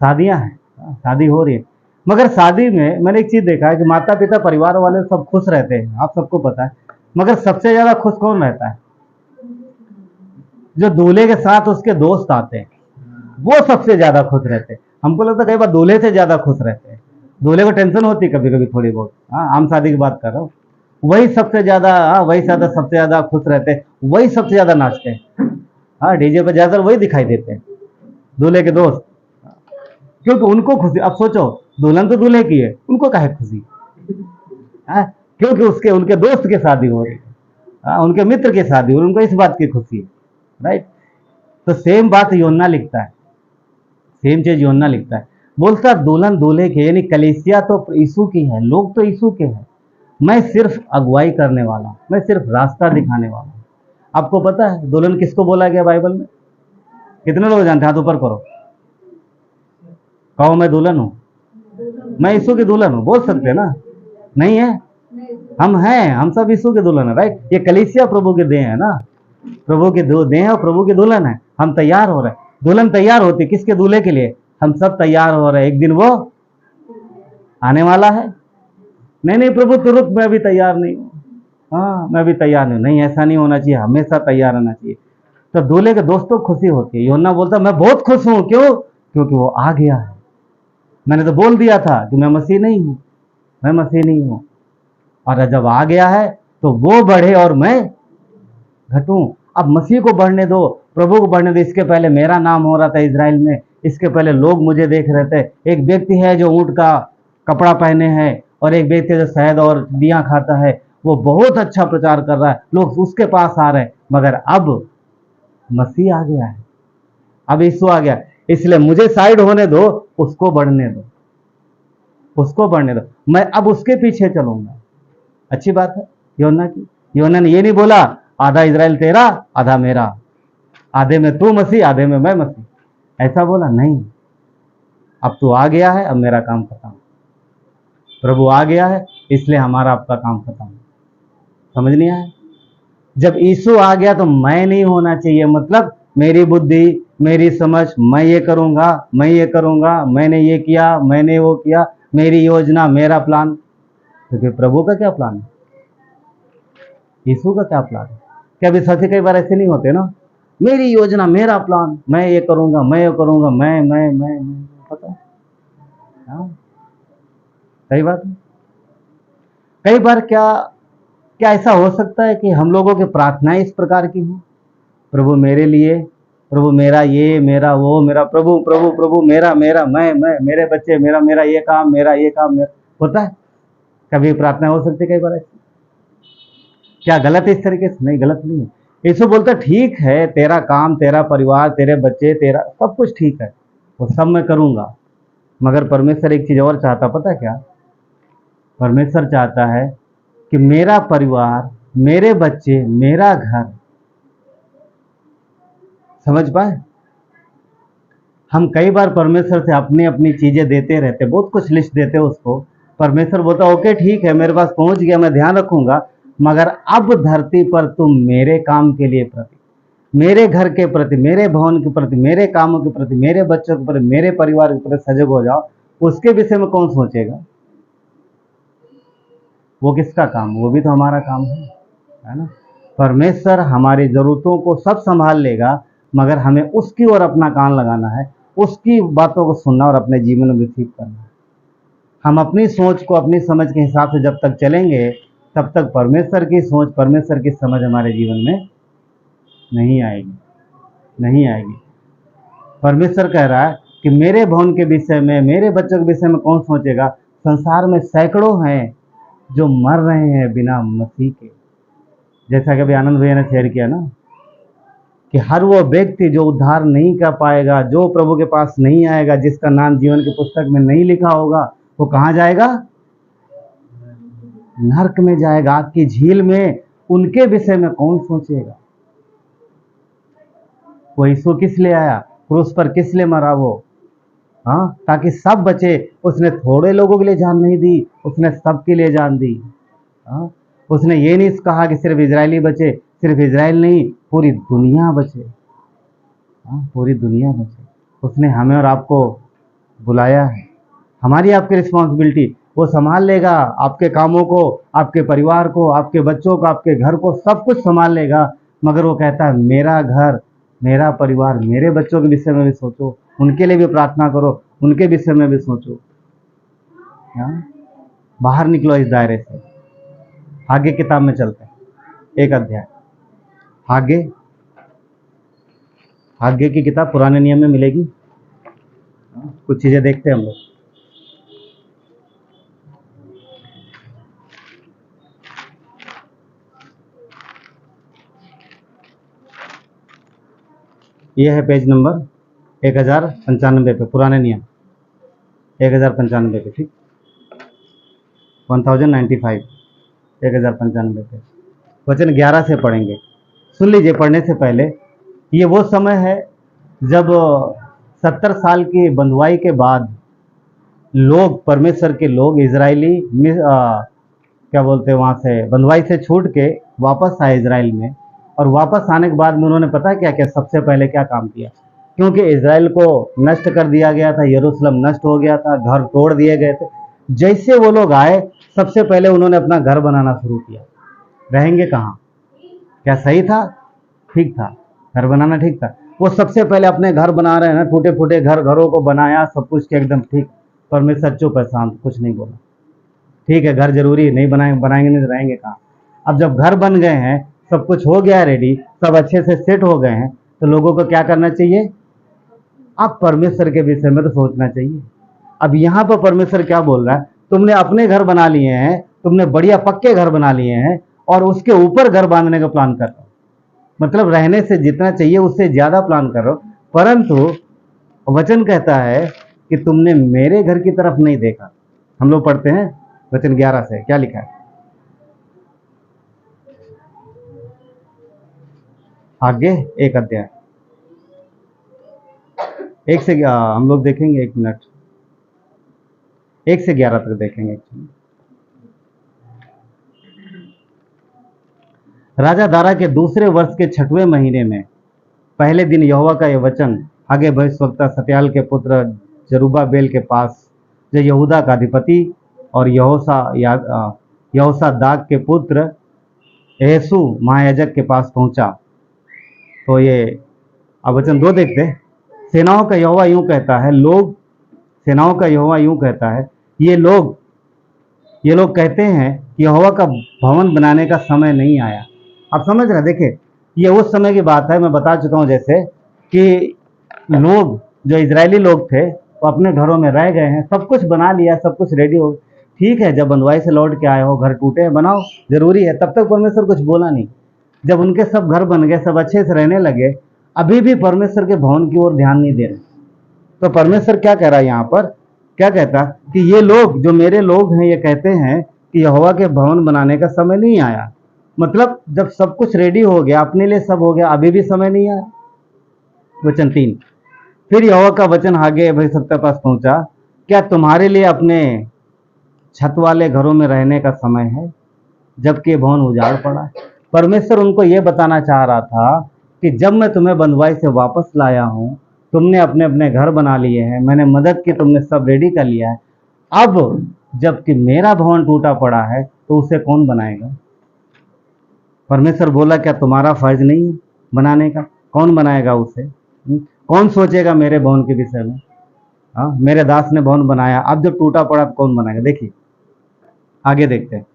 शादियां हैं, शादी हो रही है। मगर शादी में मैंने एक चीज देखा है कि माता पिता परिवार वाले सब खुश रहते हैं, आप सबको पता है। मगर सबसे ज्यादा खुश कौन रहता है? जो दूल्हे के साथ उसके दोस्त आते हैं, वो सबसे ज्यादा खुश रहते हैं। हमको लगता है कई बार दूल्हे से ज्यादा खुश रहते हैं। दूल्हे को टेंशन होती है कभी कभी थोड़ी बहुत, हाँ आम शादी की बात कर रहा हूँ। वही सबसे ज्यादा, वही सबसे ज्यादा खुश रहते हैं, वही सबसे ज्यादा नाचते हैं। हाँ, डीजे पर ज्यादातर वही दिखाई देते हैं, दूल्हे के दोस्त, क्योंकि उनको खुशी। अब सोचो, दुल्हन तो दूल्हे की है, उनको काहे खुशी? क्योंकि उसके उनके दोस्त की शादी हो रही है, उनके मित्र की शादी हो रही है, उनको इस बात की खुशी है। राइट, तो सेम बात यूहन्ना लिखता है, सेम चीज यूहन्ना लिखता है। बोलता दुल्हन दूल्हे के, यानी कलीसिया तो यीशु की है, लोग तो यीशु के हैं, मैं सिर्फ अगुवाई करने वाला हूं, मैं सिर्फ रास्ता दिखाने वाला हूं। आपको पता है दुल्हन किसको बोला गया बाइबल में? कितने लोग जानते हैं? हाथ ऊपर करो, कहो मैं दुल्हन हूं, मैं यीशु की दुल्हन हूं। बोल सकते हैं ना? नहीं है? हम हैं, हम सब यीशु के दुल्हन है। राइट, ये कलीसिया प्रभु के देह है ना, प्रभु के देह और प्रभु की दुल्हन है। हम तैयार हो रहे हैं, दुल्हन तैयार होती किसके? दूल्हे के लिए। हम सब तैयार हो रहे हैं, एक दिन वो आने वाला है। नहीं प्रभु तो रुक, मैं अभी तैयार नहीं हूँ। हाँ, मैं अभी तैयार नहीं। नहीं, ऐसा नहीं होना चाहिए, हमेशा तैयार रहना चाहिए। तो दूल्हे के दोस्तों खुशी होती है। यूहन्ना बोलता मैं बहुत खुश हूँ, क्यों? क्योंकि वो आ गया है। मैंने तो बोल दिया था कि मैं मसीह नहीं हूँ, मैं मसीह नहीं हूँ, और जब आ गया है तो वो बढ़े और मैं घटूं। अब मसीह को बढ़ने दो, प्रभु को बढ़ने दो। इसके पहले मेरा नाम हो रहा था इजराइल में, इसके पहले लोग मुझे देख रहे थे। एक व्यक्ति है जो ऊंट का कपड़ा पहने हैं, और एक व्यक्ति जो शहद और दिया खाता है, वो बहुत अच्छा प्रचार कर रहा है, लोग उसके पास आ रहे हैं। मगर अब मसीह आ गया है, अब यीशु आ गया, इसलिए मुझे साइड होने दो, उसको बढ़ने दो, उसको बढ़ने दो, मैं अब उसके पीछे चलूंगा। अच्छी बात है यूहन्ना की। यूहन्ना ने ये नहीं बोला आधा इजराइल तेरा आधा मेरा, आधे में तू मसीह आधे में मैं मसीह, ऐसा बोला नहीं। अब तू आ गया है, अब मेरा काम खत्म। प्रभु आ गया है, इसलिए हमारा आपका काम खत्म। समझ नहीं आया? जब यीशु आ गया तो मैं नहीं होना चाहिए, मतलब मेरी बुद्धि, मेरी समझ, मैं ये करूँगा, मैं ये करूँगा, मैंने ये किया, मैंने वो किया, मेरी योजना, मेरा प्लान। तो फिर प्रभु का क्या प्लान है? यीशु का क्या प्लान है? क्या विश्वासी कई बार ऐसे नहीं होते ना, मेरी योजना, मेरा प्लान, मैं ये करूँगा, मैं ये करूँगा, मैं पता है? हाँ, सही बात है। कई बार क्या क्या ऐसा हो सकता है कि हम लोगों की प्रार्थनाएं इस प्रकार की हों, प्रभु मेरे लिए, प्रभु मेरा ये, मेरा वो, मेरा प्रभु प्रभु प्रभु, मेरा मेरा मैं, मेरे बच्चे, मेरा मेरा ये काम, मेरा ये काम, मेरा होता है। कभी प्रार्थना हो सकती है कई बार ऐसी? क्या गलत है इस तरीके से? नहीं, गलत नहीं है। यीशु बोलता ठीक है, तेरा काम, तेरा परिवार, तेरे बच्चे, तेरा सब कुछ ठीक है, वो सब मैं करूँगा, मगर परमेश्वर एक चीज़ और चाहता, पता है क्या? परमेश्वर चाहता है कि मेरा परिवार, मेरे बच्चे, मेरा घर, समझ पाए? हम कई बार परमेश्वर से अपनी अपनी चीजें देते रहते, बहुत कुछ लिस्ट देते उसको। परमेश्वर बोलता ओके ठीक है, मेरे पास पहुंच गया, मैं ध्यान रखूंगा, मगर अब धरती पर तुम मेरे काम के लिए प्रति, मेरे घर के प्रति, मेरे भवन के प्रति, मेरे कामों के प्रति, मेरे बच्चों के प्रति, मेरे परिवार के प्रति सजग हो जाओ। उसके विषय में कौन सोचेगा? वो किसका काम? वो भी तो हमारा काम है ना? परमेश्वर हमारी जरूरतों को सब संभाल लेगा, मगर हमें उसकी ओर अपना कान लगाना है, उसकी बातों को सुनना और अपने जीवन में व्यतीत करना है। हम अपनी सोच को, अपनी समझ के हिसाब से जब तक चलेंगे, तब तक परमेश्वर की सोच, परमेश्वर की समझ हमारे जीवन में नहीं आएगी, नहीं आएगी। परमेश्वर कह रहा है कि मेरे भवन के विषय में, मेरे बच्चों के विषय में कौन सोचेगा? संसार में सैकड़ों हैं जो मर रहे हैं बिना मसीह के। जैसा कि अभी आनंद भैया ने शेयर किया ना, कि हर वो व्यक्ति जो उद्धार नहीं कर पाएगा, जो प्रभु के पास नहीं आएगा, जिसका नाम जीवन की पुस्तक में नहीं लिखा होगा, वो कहाँ जाएगा? नरक में जाएगा, आग की झील में। उनके विषय में कौन सोचेगा? वो यीशु किस लिए आया? क्रूस पर किस लिए मरा वो? हाँ, ताकि सब बचे। उसने थोड़े लोगों के लिए जान नहीं दी, उसने सबके लिए जान दी। हाँ, उसने ये नहीं कहा कि सिर्फ इजरायली बचे, सिर्फ इजराइल नहीं, पूरी दुनिया बचे। हाँ, पूरी दुनिया बचे। उसने हमें और आपको बुलाया है। हमारी आपकी रिस्पॉन्सिबिलिटी, वो संभाल लेगा आपके कामों को, आपके परिवार को, आपके बच्चों को, आपके घर को, सब कुछ संभाल लेगा। मगर वो कहता है मेरा घर, मेरा परिवार, मेरे बच्चों के विषय में भी सोचो, उनके लिए भी प्रार्थना करो, उनके विषय में भी सोचो। हाँ, बाहर निकलो इस दायरे से। आगे किताब में चलते हैं, एक अध्याय आगे की किताब पुराने नियम में मिलेगी। कुछ चीजें देखते हैं हम लोग। यह है पेज नंबर 1095 पे, पुराने नियम 1095 पे, ठीक, 1095, 1095 पे वचन 11 से पढ़ेंगे। सुन लीजिए पढ़ने से पहले, ये वो समय है जब 70 साल की बंधुआई के बाद लोग, परमेश्वर के लोग, इजरायली क्या बोलते हैं, वहाँ से बंधुआई से छूट के वापस आए इजराइल में। और वापस आने के बाद में उन्होंने पता है क्या क्या सबसे पहले क्या काम किया? क्योंकि इजराइल को नष्ट कर दिया गया था, यरूशलेम नष्ट हो गया था, घर तोड़ दिए गए थे। जैसे वो लोग आए, सबसे पहले उन्होंने अपना घर बनाना शुरू किया। रहेंगे कहाँ? क्या सही था? ठीक था, घर बनाना ठीक था। वो सबसे पहले अपने घर बना रहे हैं ना, टूटे फूटे घरों को बनाया, सब कुछ एकदम ठीक। परमेश्वर चुप है, शांत, कुछ नहीं बोला। ठीक है, घर जरूरी नहीं, बनाएंगे नहीं तो रहेंगे कहाँ? अब जब घर बन गए हैं, सब कुछ हो गया है रेडी, सब अच्छे से सेट हो गए हैं, तो लोगों को क्या करना चाहिए? अब परमेश्वर के विषय में तो सोचना चाहिए। अब यहाँ पर परमेश्वर क्या बोल रहा है? तुमने अपने घर बना लिए हैं, तुमने बढ़िया पक्के घर बना लिए हैं, और उसके ऊपर घर बांधने का प्लान कर रहे हो। मतलब रहने से जितना चाहिए उससे ज्यादा प्लान कर रहे हो। परंतु वचन कहता है कि तुमने मेरे घर की तरफ नहीं देखा। हम लोग पढ़ते हैं वचन 11 से, क्या लिखा है आगे? एक अध्याय, 1 से हम लोग देखेंगे, 1 मिनट, 1 से 11 तक देखेंगे। राजा दारा के दूसरे वर्ष के 6वें महीने में पहले दिन यहोवा का यह वचन आगे भविष्यवक्ता सत्याल के पुत्र जरुब्बाबेल के पास, जो यहूदा का अधिपति और यहोसा दाग के पुत्र यीशु महायाजक के पास पहुंचा। तो ये अब वचन 2 देखते हैं। सेनाओं का यहोवा यूं कहता है, सेनाओं का यहोवा यूं कहता है, ये लोग कहते हैं कि यहोवा का भवन बनाने का समय नहीं आया। आप समझ रहे, देखिए ये उस समय की बात है, मैं बता चुका हूं जैसे कि लोग जो इजरायली लोग थे वो अपने घरों में रह गए हैं, सब कुछ बना लिया, सब कुछ रेडी हो, ठीक है, जब बंधुआई से लौट के आए हो, घर टूटे हैं, बनाओ, जरूरी है। तब तक परमेश्वर कुछ बोला नहीं। जब उनके सब घर बन गए, सब अच्छे से रहने लगे, अभी भी परमेश्वर के भवन की ओर ध्यान नहीं दे रहे। तो परमेश्वर क्या कह रहा है यहाँ पर, क्या कहता कि ये लोग जो मेरे लोग हैं, ये कहते हैं कि यहोवा के भवन बनाने का समय नहीं आया। मतलब जब सब कुछ रेडी हो गया, अपने लिए सब हो गया, अभी भी समय नहीं आया। वचन 3, फिर यहोवा का वचन आगे भविष्यवक्ता के पास पहुंचा, क्या तुम्हारे लिए अपने छत वाले घरों में रहने का समय है, जबकि भवन उजाड़ पड़ा है। परमेश्वर उनको यह बताना चाह रहा था कि जब मैं तुम्हें बंधुआई से वापस लाया हूं, तुमने अपने अपने घर बना लिए हैं, मैंने मदद की, तुमने सब रेडी कर लिया है। अब जबकि मेरा भवन टूटा पड़ा है, तो उसे कौन बनाएगा? परमेश्वर बोला, क्या तुम्हारा फर्ज नहीं है बनाने का? कौन बनाएगा उसे? कौन सोचेगा मेरे भवन के विषय में? हाँ, मेरे दास ने भवन बनाया, अब जब टूटा पड़ा तो कौन बनाएगा? देखिए आगे देखते हैं।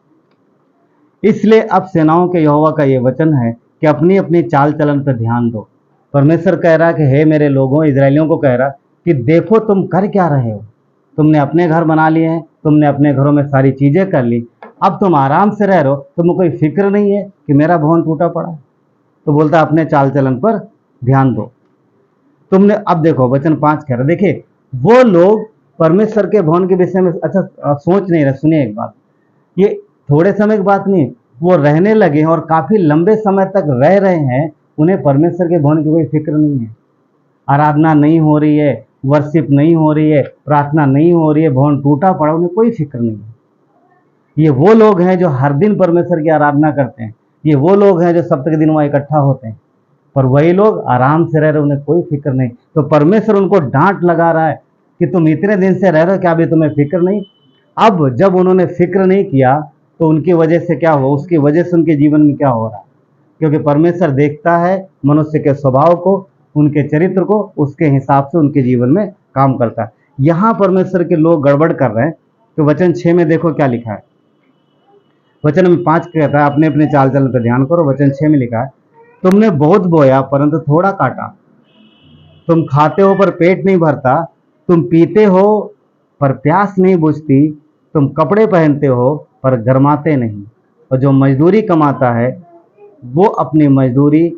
इसलिए अब सेनाओं के यहोवा का यह वचन है कि अपनी अपनी चाल चलन पर ध्यान दो। परमेश्वर कह रहा कि हे मेरे लोगों, इजरायलियों को कह रहा कि देखो तुम कर क्या रहे हो। तुमने अपने घर बना लिए हैं, तुमने अपने घरों में सारी चीजें कर ली, अब तुम आराम से रह रहे हो, तुम्हें कोई फिक्र नहीं है कि मेरा भवन टूटा पड़ा है। तो बोलता अपने चाल चलन पर ध्यान दो। तुमने, अब देखो वचन 5 कह रहा, देखिए वो लोग परमेश्वर के भवन के विषय में अच्छा सोच नहीं रहे। सुनिए एक बात, ये थोड़े समय की बात नहीं, वो रहने लगे हैं और काफी लंबे समय तक रह रहे हैं, उन्हें परमेश्वर के भवन की कोई फिक्र नहीं है। आराधना नहीं हो रही है, वर्शिप नहीं हो रही है, प्रार्थना नहीं हो रही है, भवन टूटा पड़ा, उन्हें कोई फिक्र नहीं है। ये वो लोग हैं जो हर दिन परमेश्वर की आराधना करते हैं, ये वो लोग हैं जो सप्ताह के दिन वहाँ इकट्ठा होते हैं, पर वही लोग आराम से रह रहे, उन्हें कोई फिक्र नहीं। तो परमेश्वर उनको डांट लगा रहा है कि तुम इतने दिन से रह रहे हो, क्या अभी तुम्हें फिक्र नहीं? अब जब उन्होंने फिक्र नहीं किया तो उनकी वजह से क्या हुआ, उसकी वजह से उनके जीवन में क्या हो रहा है? क्योंकि परमेश्वर देखता है मनुष्य के स्वभाव को, उनके चरित्र को, उसके हिसाब से उनके जीवन में काम करता है। यहाँ परमेश्वर के लोग गड़बड़ कर रहे हैं। तो वचन 6 में देखो क्या लिखा है। वचन में 5 कहता है अपने अपने चाल चलन पर ध्यान करो। वचन 6 में लिखा है, तुमने बहुत बोया परंतु थोड़ा काटा, तुम खाते हो पर पेट नहीं भरता, तुम पीते हो पर प्यास नहीं बुझती, तुम कपड़े पहनते हो पर गरमाते नहीं, और जो मजदूरी कमाता है वो अपनी मजदूरी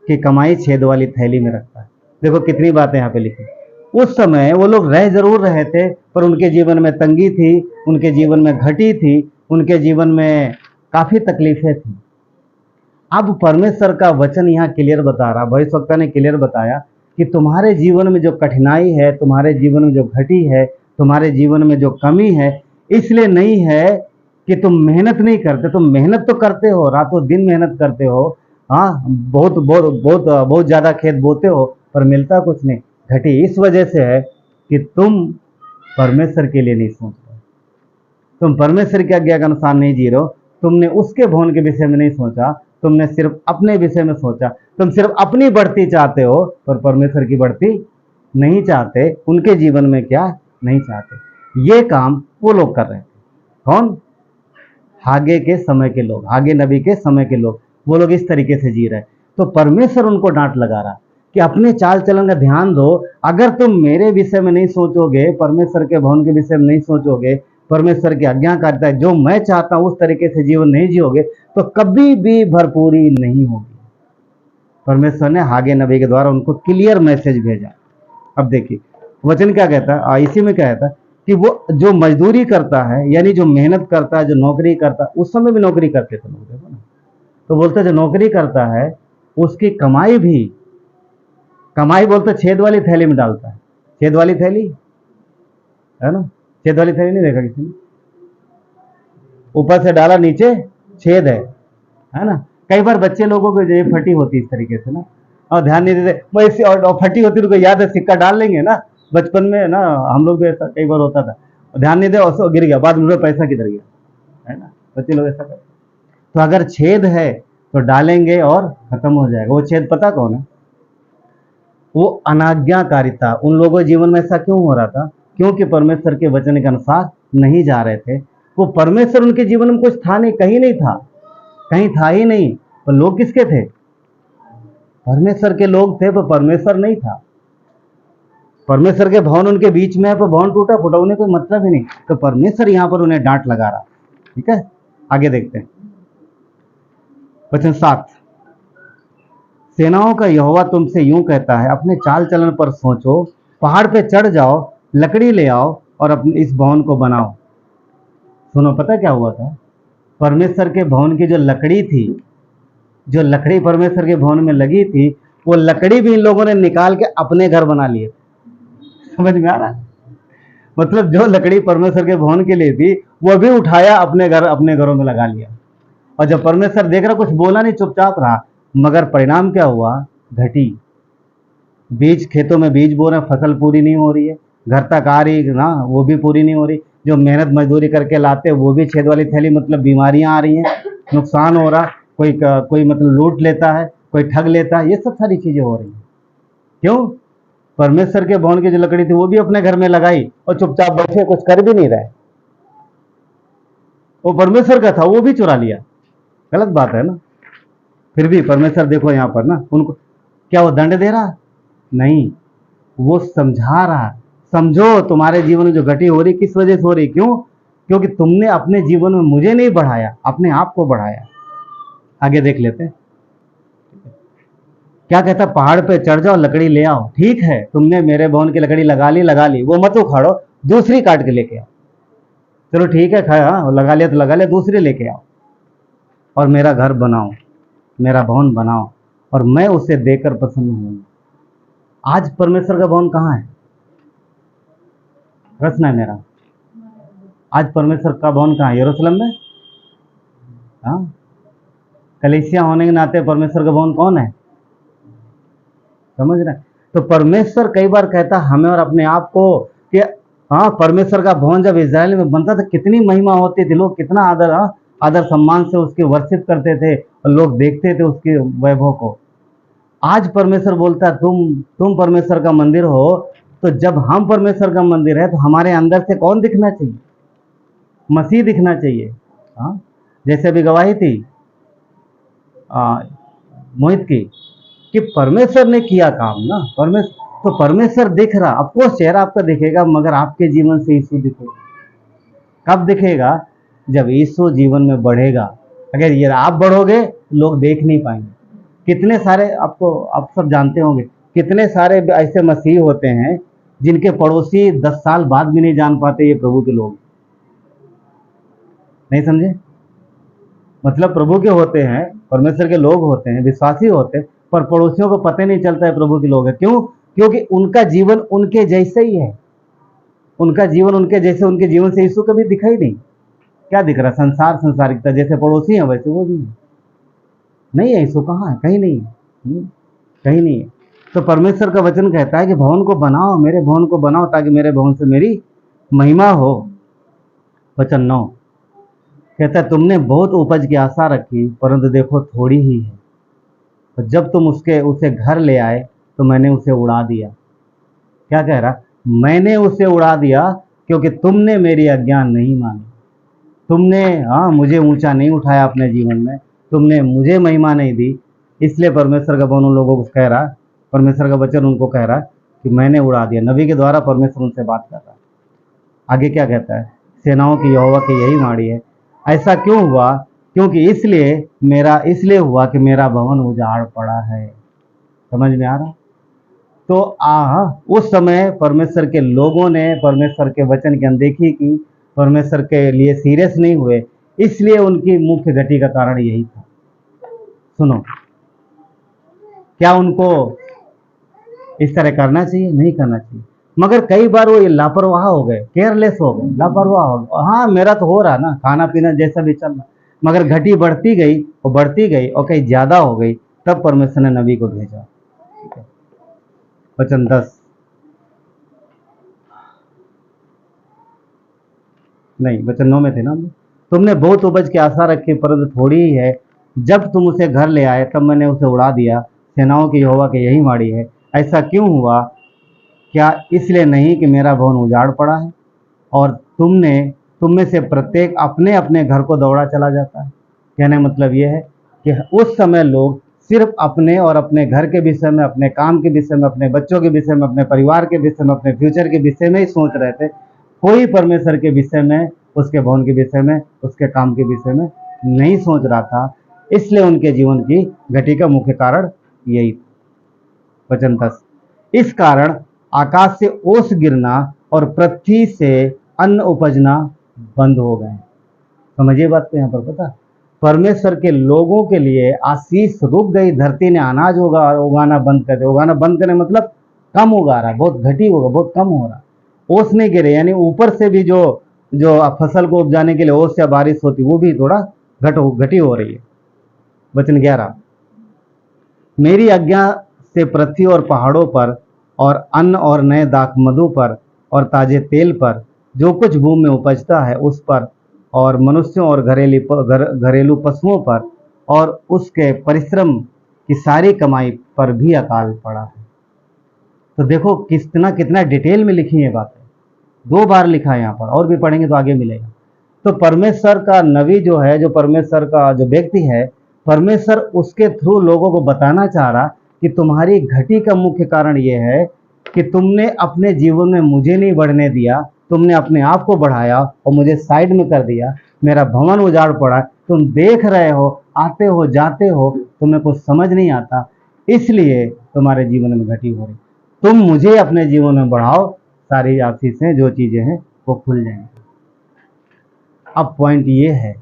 की कमाई छेद वाली थैली में रखता है। देखो कितनी बातें यहाँ पे लिखी। उस समय वो लोग रह जरूर रहे थे, पर उनके जीवन में तंगी थी, उनके जीवन में घटी थी, उनके जीवन में काफी तकलीफें थी। अब परमेश्वर का वचन यहाँ क्लियर बता रहा, भविष्यवक्ता ने क्लियर बताया कि तुम्हारे जीवन में जो कठिनाई है, तुम्हारे जीवन में जो घटी है, तुम्हारे जीवन में जो कमी है, इसलिए नहीं है कि तुम मेहनत नहीं करते। तुम मेहनत तो करते हो, रातों दिन मेहनत करते हो, हाँ, बहुत बहुत बहुत बहुत ज्यादा खेत बोते हो, पर मिलता कुछ नहीं। घटी इस वजह से है कि तुम परमेश्वर के लिए नहीं सोच रहे, तुम परमेश्वर की आज्ञा के अनुसार नहीं जी रहे हो, तुमने उसके भवन के विषय में नहीं सोचा, तुमने सिर्फ अपने विषय में सोचा। तुम सिर्फ अपनी बढ़ती चाहते हो, पर परमेश्वर की बढ़ती नहीं चाहते, उनके जीवन में क्या नहीं चाहते। ये काम वो लोग कर रहे थे। कौन? हागे के समय के लोग, हागे नबी के समय के लोग, वो लोग इस तरीके से जी रहे। तो परमेश्वर उनको डांट लगा रहा कि अपने चाल चलन का ध्यान दो। अगर तुम मेरे विषय में नहीं सोचोगे, परमेश्वर के भवन के विषय में नहीं सोचोगे, परमेश्वर की आज्ञाकारिता जो मैं चाहता हूं उस तरीके से जीवन नहीं जियोगे, तो कभी भी भरपूरी नहीं होगी। परमेश्वर ने हागे नबी के द्वारा उनको क्लियर मैसेज भेजा। अब देखिए वचन क्या कहता है, इसी में क्या कहता है कि वो जो मजदूरी करता है, यानी जो मेहनत करता है, जो नौकरी करता है, उस समय भी नौकरी करते थे लोग, देखो ना। तो बोलते जो नौकरी करता है उसकी कमाई भी, कमाई बोलते छेद वाली थैली में डालता है। छेद वाली थैली है ना, छेद वाली थैली नहीं देखा किसी ने? ऊपर से डाला, नीचे छेद है ना। कई बार बच्चे लोगों को जो फटी होती है इस तरीके से ना, और ध्यान नहीं देते, वो ऐसी और फटी होती तो याद है, सिक्का डाल लेंगे ना, बचपन में ना हम लोग भी ऐसा कई बार होता था, ध्यान नहीं दे और गिर गया, बाद में पैसा किधर गया, है ना, बच्चे लोग ऐसा करते। तो अगर छेद है तो डालेंगे और खत्म हो जाएगा। वो छेद पता कौन है? वो अनाज्ञाकारिता। उन लोगों के जीवन में ऐसा क्यों हो रहा था? क्योंकि परमेश्वर के वचन के अनुसार नहीं जा रहे थे। वो परमेश्वर उनके जीवन में कुछ था नहीं, कहीं नहीं था, कहीं था ही नहीं। तो लोग किसके थे? परमेश्वर के लोग थे, पर परमेश्वर नहीं था। परमेश्वर के भवन उनके बीच में है, पर भवन टूटा फूटा, उन्हें कोई मतलब ही नहीं। तो परमेश्वर यहां पर उन्हें डांट लगा रहा। ठीक है, आगे देखते हैं वचन 7। सेनाओं का यहोवा तुमसे यूं कहता है, अपने चाल चलन पर सोचो, पहाड़ पे चढ़ जाओ, लकड़ी ले आओ और अपने इस भवन को बनाओ। सुनो, पता क्या हुआ था? परमेश्वर के भवन की जो लकड़ी थी, जो लकड़ी परमेश्वर के भवन में लगी थी, वो लकड़ी भी इन लोगों ने निकाल के अपने घर बना लिए। समझ में आ रहा है? मतलब जो लकड़ी परमेश्वर के भवन के लिए थी, वो भी उठाया अपने घरों में लगा लिया। और जब परमेश्वर देख रहा, कुछ बोला नहीं, चुपचाप रहा। मगर परिणाम क्या हुआ? घटी। बीज, खेतों में बीज बो रहे, फसल पूरी नहीं हो रही है, घर तक आ रही ना, वो भी पूरी नहीं हो रही। जो मेहनत मजदूरी करके लाते वो भी छेद वाली थैली, मतलब बीमारियां आ रही हैं, नुकसान हो रहा, कोई मतलब लूट लेता है, कोई ठग लेता है, ये सब सारी चीजें हो रही हैं। क्यों? परमेश्वर के भवन की जो लकड़ी थी वो भी अपने घर में लगाई और चुपचाप बैठे, कुछ कर भी नहीं रहे। वो परमेश्वर का था, वो भी चुरा लिया। गलत बात है ना। फिर भी परमेश्वर देखो यहाँ पर ना, उनको क्या वो दंड दे रहा? नहीं, वो समझा रहा। समझो, तुम्हारे जीवन में जो घटी हो रही किस वजह से हो रही? क्यों? क्योंकि तुमने अपने जीवन में मुझे नहीं बढ़ाया, अपने आप को बढ़ाया। आगे देख लेते हैं क्या कहता। पहाड़ पे चढ़ जाओ, लकड़ी ले आओ। ठीक है, तुमने मेरे भवन की लकड़ी लगा ली, वो मत उखाड़ो, दूसरी काट के लेके आओ। चलो ठीक है, खाया लगा लिया तो लगा लिया, दूसरी लेके आओ और मेरा घर बनाओ, मेरा भवन बनाओ, और मैं उसे देकर प्रसन्न हूंगा। आज परमेश्वर का भवन कहाँ है? प्रश्न है मेरा। आज परमेश्वर का भवन कहाँ है? यरूशलेम में? हाँ, कलीसिया होने के नाते परमेश्वर का भवन कौन है? समझ रहे? तो परमेश्वर कई बार कहता हमें और अपने आप को कि हाँ, परमेश्वर का भवन जब इजराइल में बनता था कितनी महिमा होती थी, लोग कितना आदर सम्मान से उसकी वर्शिप करते थे और लोग देखते थे उसके वैभव को। आज परमेश्वर बोलता है तुम परमेश्वर का मंदिर हो। तो जब हम परमेश्वर का मंदिर है तो हमारे अंदर से कौन दिखना चाहिए? मसीह दिखना चाहिए। हाँ, जैसे अभी गवाही थी मोहित की कि परमेश्वर ने किया काम ना, परमेश्वर दिख रहा। आपको चेहरा आपका दिखेगा, मगर आपके जीवन से यीशु दिखेगा। कब दिखेगा? जब यीशु जीवन में बढ़ेगा। अगर ये आप बढ़ोगे, लोग देख नहीं पाएंगे। कितने सारे आप सब जानते होंगे, कितने सारे ऐसे मसीह होते हैं जिनके पड़ोसी 10 साल बाद भी नहीं जान पाते ये प्रभु के लोग। नहीं समझे? मतलब प्रभु के होते हैं, परमेश्वर के लोग होते हैं, विश्वासी होते हैं, पर पड़ोसियों को पता नहीं चलता है प्रभु के लोग है। क्यों? क्योंकि उनका जीवन उनके जैसे ही है। उनका जीवन उनके जैसे, उनके जीवन से यीशु कभी दिखाई नहीं। क्या दिख रहा? संसार, संसारिकता। जैसे पड़ोसी हैं वैसे वो भी है। नहीं है यीशु, कहाँ है? कहीं नहीं है, कहीं नहीं है। तो परमेश्वर का वचन कहता है कि भवन को बनाओ, मेरे भवन को बनाओ, ताकि मेरे भवन से मेरी महिमा हो। वचन 9 कहता है तुमने बहुत उपज की आशा रखी, परंतु देखो थोड़ी ही है। तो जब तुम उसे घर ले आए तो मैंने उसे उड़ा दिया। क्या कह रहा? मैंने उसे उड़ा दिया क्योंकि तुमने मेरी आज्ञा नहीं मानी। तुमने मुझे ऊंचा नहीं उठाया अपने जीवन में, तुमने मुझे महिमा नहीं दी। इसलिए परमेश्वर का भवन उन लोगों को कह रहा, परमेश्वर का वचन उनको कह रहा कि मैंने उड़ा दिया। नबी के द्वारा परमेश्वर उनसे बात कर रहा है। आगे क्या कहता है? सेनाओं की यहोवा की यही वाणी है, ऐसा क्यों हुआ? क्योंकि इसलिए हुआ कि मेरा भवन उजाड़ पड़ा है। समझ में आ रहा? तो उस समय परमेश्वर के लोगों ने परमेश्वर के वचन की अनदेखी की, परमेश्वर के लिए सीरियस नहीं हुए, इसलिए उनकी मुख्य घटी का कारण यही था। सुनो, क्या उनको इस तरह करना चाहिए? नहीं करना चाहिए। मगर कई बार वो लापरवाह हो गए, केयरलेस हो गए, लापरवाह हो गए। हाँ, मेरा तो हो रहा ना, खाना पीना जैसा भी चल रहा, मगर घटी बढ़ती गई और बढ़ती गई और कहीं ज्यादा हो गई। तब परमेश्वर ने नबी को भेजा। वचन 10, नहीं वचन 9 में थे ना। तुमने बहुत उपज की आशा रखी परंतु थोड़ी ही है, जब तुम उसे घर ले आए तब मैंने उसे उड़ा दिया। सेनाओं की यहोवा की यही वाणी है। ऐसा क्यों हुआ? क्या इसलिए नहीं कि मेरा भवन उजाड़ पड़ा है और तुम में से प्रत्येक अपने अपने घर को दौड़ा चला जाता है। कहने मतलब यह है कि उस समय लोग सिर्फ अपने और अपने घर के विषय में, अपने काम के विषय में, अपने बच्चों के विषय में, अपने परिवार के विषय में, अपने फ्यूचर के विषय में ही सोच रहे थे। कोई परमेश्वर के विषय में, उसके भवन के विषय में, उसके काम के विषय में नहीं सोच रहा था। इसलिए उनके जीवन की घटी का मुख्य कारण यही था। वचन 10, इस कारण आकाश से ओस गिरना और पृथ्वी से अन्न उपजना बंद हो गए। समझिए बात को यहाँ पर। पता, परमेश्वर के लोगों के लिए आशीष रुक गई। धरती ने अनाज उगाना बंद कर दिया। उगाना बंद करने मतलब कम उगा रहा है, बहुत घटी होगा, बहुत कम हो रहा है। ओस नहीं गिरे, यानी ऊपर से भी जो फसल को उपजाने के लिए ओस या बारिश होती, वो भी थोड़ा घटी हो रही है। वचन 11, मेरी आज्ञा से पृथ्वी और पहाड़ों पर और अन्न और नए दाख मधु पर और ताजे तेल पर, जो कुछ भूमि में उपजता है उस पर, और मनुष्यों और घरेलू पशुओं पर और उसके परिश्रम की सारी कमाई पर भी अकाल पड़ा है। तो देखो कितना डिटेल में लिखी है बातें। 2 बार लिखा है यहाँ पर, और भी पढ़ेंगे तो आगे मिलेगा। तो परमेश्वर का नबी जो है, जो परमेश्वर का जो व्यक्ति है, परमेश्वर उसके थ्रू लोगों को बताना चाह रहा कि तुम्हारी घटी का मुख्य कारण यह है कि तुमने अपने जीवन में मुझे नहीं बढ़ने दिया, तुमने अपने आप को बढ़ाया और मुझे साइड में कर दिया। मेरा भवन उजाड़ पड़ा, तुम देख रहे हो, आते हो जाते हो, तुम्हें कुछ समझ नहीं आता, इसलिए तुम्हारे जीवन में घटी हो रही। तुम मुझे अपने जीवन में बढ़ाओ, सारी आशीषें जो चीजें हैं वो खुल जाएंगी। अब पॉइंट ये है,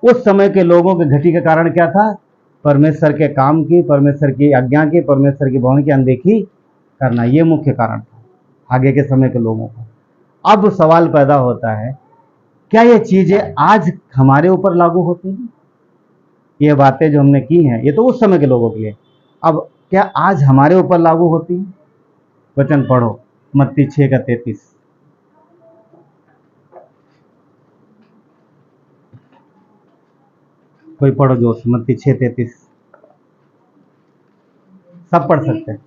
उस समय के लोगों के घटी का कारण क्या था? परमेश्वर के काम की, परमेश्वर की आज्ञा की, परमेश्वर की भवन की अनदेखी करना, ये मुख्य कारण था आगे के समय के लोगों को। अब सवाल पैदा होता है, क्या ये चीजें आज हमारे ऊपर लागू होती हैं? ये बातें जो हमने की हैं, ये तो उस समय के लोगों के लिए। अब क्या आज हमारे ऊपर लागू होती हैं? वचन पढ़ो, मत्ती 6:33। कोई पढ़ो जोश, मत्ती 6:33। सब पढ़ सकते हैं,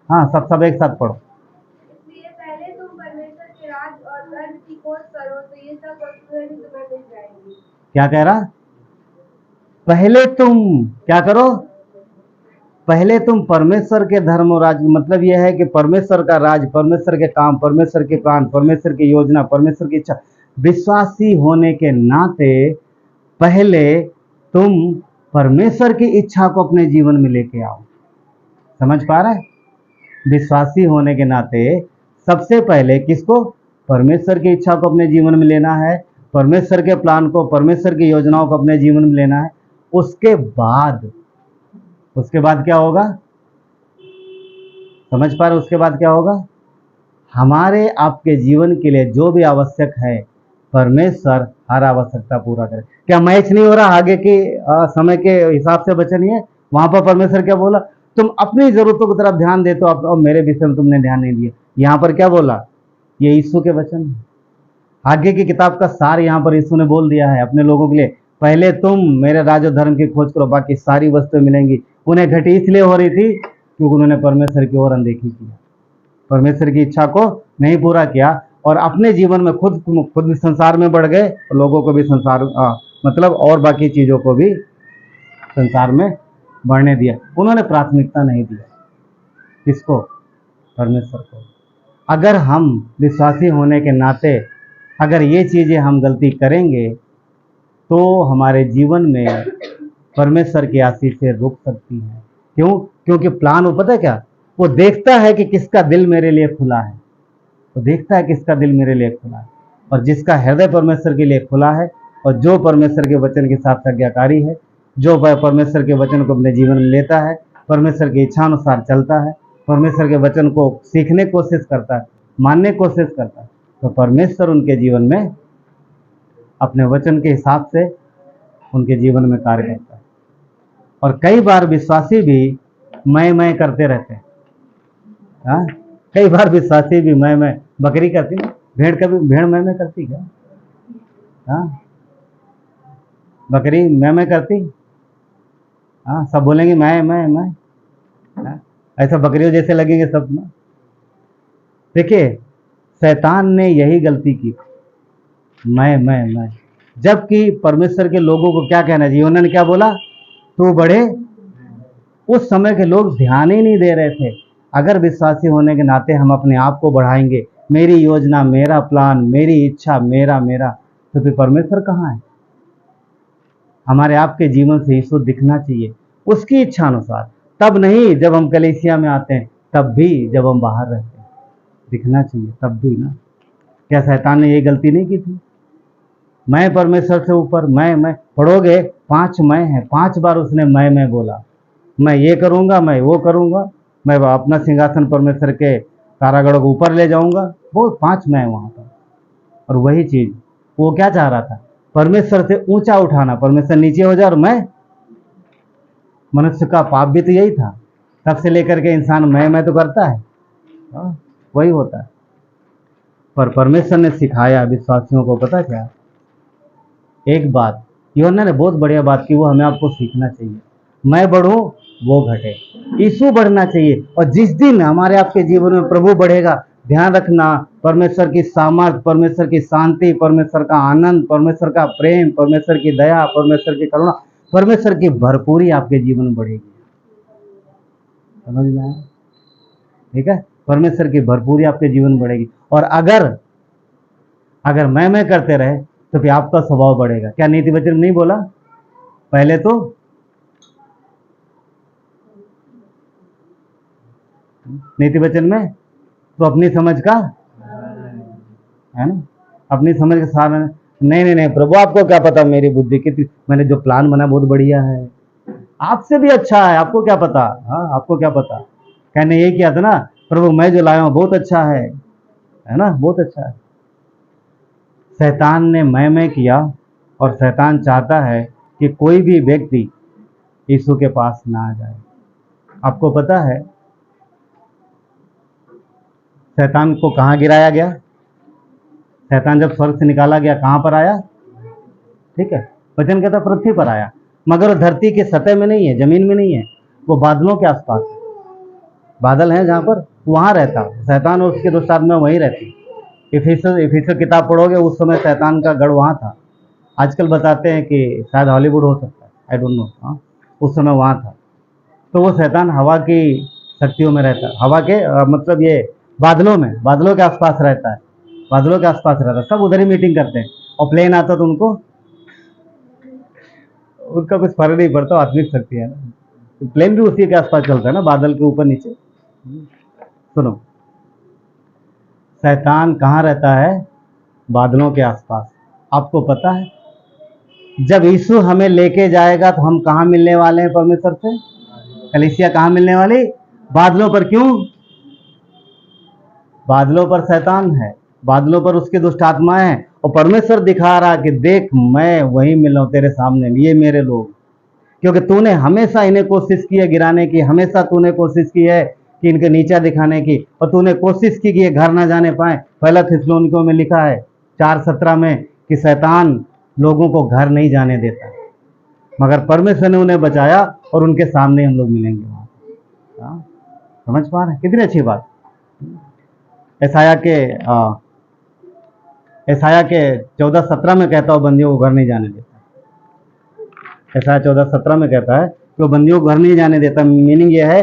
हाँ सब एक साथ पढ़ो। इसलिए पहले तुम परमेश्वर के राज और धर्म की खोज करो तो ये सब वस्तुएं भी तुम्हें मिल जाएंगी। क्या कह रहा? पहले तुम क्या करो? पहले तुम परमेश्वर के धर्म और राज, मतलब यह है कि परमेश्वर का राज, परमेश्वर के काम, परमेश्वर के प्लान, परमेश्वर की योजना, परमेश्वर की इच्छा, विश्वासी होने के नाते पहले तुम परमेश्वर की इच्छा को अपने जीवन में लेके आओ। समझ पा रहे? विश्वासी होने के नाते सबसे पहले किसको? परमेश्वर की इच्छा को अपने जीवन में लेना है, परमेश्वर के प्लान को, परमेश्वर की योजनाओं को अपने जीवन में लेना है। उसके बाद क्या होगा? समझ पा रहे? उसके बाद क्या होगा? हमारे आपके जीवन के लिए जो भी आवश्यक है, परमेश्वर हर आवश्यकता पूरा करे। क्या मैच नहीं हो रहा? आगे के समय के हिसाब से वचन है, वहां पर परमेश्वर क्या बोला? तुम अपनी जरूरतों की तरफ ध्यान देते हो, और मेरे विषय में तुमने ध्यान नहीं दिया। यहाँ पर क्या बोला? ये यीशु के वचन है। आगे की किताब का सार यहाँ पर यीशु ने बोल दिया है अपने लोगों के लिए। पहले तुम मेरे राज और धर्म की खोज करो, बाकी सारी वस्तुएं मिलेंगी। उन्हें घटी इसलिए हो रही थी क्योंकि उन्होंने परमेश्वर की ओर अनदेखी की, परमेश्वर की इच्छा को नहीं पूरा किया, और अपने जीवन में खुद संसार में बढ़ गए, और लोगों को भी संसार मतलब और बाकी चीजों को भी संसार में बढ़ने दिया। उन्होंने प्राथमिकता नहीं दिया किसको? परमेश्वर को। अगर हम विश्वासी होने के नाते अगर ये चीजें हम गलती करेंगे तो हमारे जीवन में परमेश्वर की आशीषें रुक सकती हैं। क्यों? क्योंकि प्लान वो पता है क्या? वो देखता है कि किसका दिल मेरे लिए खुला है, वो देखता है किसका दिल मेरे लिए खुला है, और जिसका हृदय परमेश्वर के लिए खुला है, और जो परमेश्वर के वचन के साथ आज्ञाकारी है, जो परमेश्वर के वचन को अपने जीवन में लेता है, परमेश्वर की इच्छा अनुसार चलता है, परमेश्वर के वचन को सीखने की कोशिश करता है, मानने की कोशिश करता है, तो परमेश्वर उनके जीवन में अपने वचन के हिसाब से उनके जीवन में कार्य करता है। और कई बार विश्वासी भी मैं करते रहते हैं, हाँ, कई बार विश्वासी भी मैं बकरी करती ना, भेड़ कभी भेड़ मैं करती क्या? हाँ, बकरी मैं करती? हाँ, सब बोलेंगे मैं। हाँ, ऐसा बकरियों जैसे लगेंगे सब ना। देखिए, शैतान ने यही गलती की, मैं, जबकि परमेश्वर के लोगों को क्या कहना चाहिए? उन्होंने क्या बोला? तू बढ़े। उस समय के लोग ध्यान ही नहीं दे रहे थे। अगर विश्वासी होने के नाते हम अपने आप को बढ़ाएंगे, मेरी योजना, मेरा प्लान, मेरी इच्छा, मेरा, तो फिर परमेश्वर कहाँ है? हमारे आपके जीवन से यीशु दिखना चाहिए उसकी इच्छा अनुसार। तब नहीं जब हम कलीसिया में आते हैं, तब भी जब हम बाहर रहते हैं दिखना चाहिए, तब भी ना। क्या शैतान ने ये गलती नहीं की थी? मैं परमेश्वर से ऊपर, मैं पढ़ोगे 5 मैं हैं, 5 बार उसने मैं बोला। मैं ये करूँगा, मैं वो करूँगा, मैं अपना सिंहासन परमेश्वर के कारागढ़ों को ऊपर ले जाऊँगा, वो 5 मैं वहाँ पर। और वही चीज़ वो क्या चाह रहा था? परमेश्वर से ऊंचा उठाना, परमेश्वर नीचे हो जाए और मैं। मनुष्य का पाप भी तो यही था, तब से लेकर के इंसान मैं तो करता है। वही होता है। पर परमेश्वर ने सिखाया विश्वासियों को, पता क्या? एक बात यूहन्ना ने बहुत बढ़िया बात की, वो हमें आपको सीखना चाहिए। मैं बढ़ूं, वो घटे। यीशु बढ़ना चाहिए। और जिस दिन हमारे आपके जीवन में प्रभु बढ़ेगा, ध्यान रखना, परमेश्वर की सामर्थ, परमेश्वर की शांति, परमेश्वर का आनंद, परमेश्वर का प्रेम, परमेश्वर की दया, परमेश्वर की करुणा, परमेश्वर की भरपूरी आपके जीवन में बढ़ेगी। समझ में आया? ठीक है, परमेश्वर की भरपूरी आपके जीवन में बढ़ेगी। और अगर मैं करते रहे तो फिर आपका स्वभाव बढ़ेगा। क्या नीति वचन में नहीं बोला? पहले तो नीति वचन में तो अपनी समझ का है ना, अपनी समझ का सारा नहीं प्रभु, आपको क्या पता मेरी बुद्धि कितनी, मैंने जो प्लान बना बहुत बढ़िया है, आपसे भी अच्छा है, आपको क्या पता? हाँ, आपको क्या पता? कहने यही किया था ना, प्रभु मैं जो लाया हूं बहुत अच्छा है ना, बहुत अच्छा है। शैतान ने मैं किया, और शैतान चाहता है कि कोई भी व्यक्ति यीशु के पास ना आ जाए। आपको पता है शैतान को कहाँ गिराया गया? शैतान जब स्वर्ग से निकाला गया कहाँ पर आया? ठीक है, वचन कहता पृथ्वी पर आया, मगर वो धरती के सतह में नहीं है, जमीन में नहीं है, वो बादलों के आसपास है। बादल हैं जहाँ पर, वहाँ रहता शैतान, और उसके दुष्ट आत्मा वहीं रहती। इफिसर किताब पढ़ोगे, उस समय शैतान का गढ़ वहाँ था। आजकल बताते हैं कि शायद हॉलीवुड हो सकता है, आई डोंट नो। हाँ, उस समय वहाँ था। तो वो शैतान हवा की शक्तियों में रहता है, हवा के मतलब ये बादलों में, बादलों के आसपास रहता है, बादलों के आसपास रहता है। सब उधर ही मीटिंग करते हैं, और प्लेन आता तो उनका कुछ फर्क नहीं पड़ता, आत्मिक शक्ति है ना। तो प्लेन भी उसी के आसपास चलता है ना, बादल के ऊपर नीचे। सुनो, शैतान कहाँ रहता है? बादलों के आसपास। आपको पता है जब यीशु हमें लेके जाएगा तो हम कहाँ मिलने वाले हैं परमेश्वर से? कलीसिया कहाँ मिलने वाली? बादलों पर। क्यों? बादलों पर शैतान है, बादलों पर उसके दुष्ट आत्माएं हैं, और परमेश्वर दिखा रहा कि देख मैं वहीं मिल रहा हूं तेरे सामने, ये मेरे लोग। क्योंकि तूने हमेशा इन्हें कोशिश की है गिराने की, हमेशा तूने कोशिश की है कि इनके नीचा दिखाने की, और तूने कोशिश की कि ये घर ना जाने पाए। पहला थिस्सलुनीकियों में लिखा है 4:17 में कि शैतान लोगों को घर नहीं जाने देता, मगर परमेश्वर ने उन्हें बचाया, और उनके सामने हम लोग मिलेंगे वहाँ। समझ पा रहे हैं? कितनी अच्छी बात। यशायाह के 14:17 में कहता है बंदियों को घर नहीं जाने देता। यशायाह 14:17 में कहता है कि वो बंदियों को घर नहीं जाने देता। मीनिंग ये है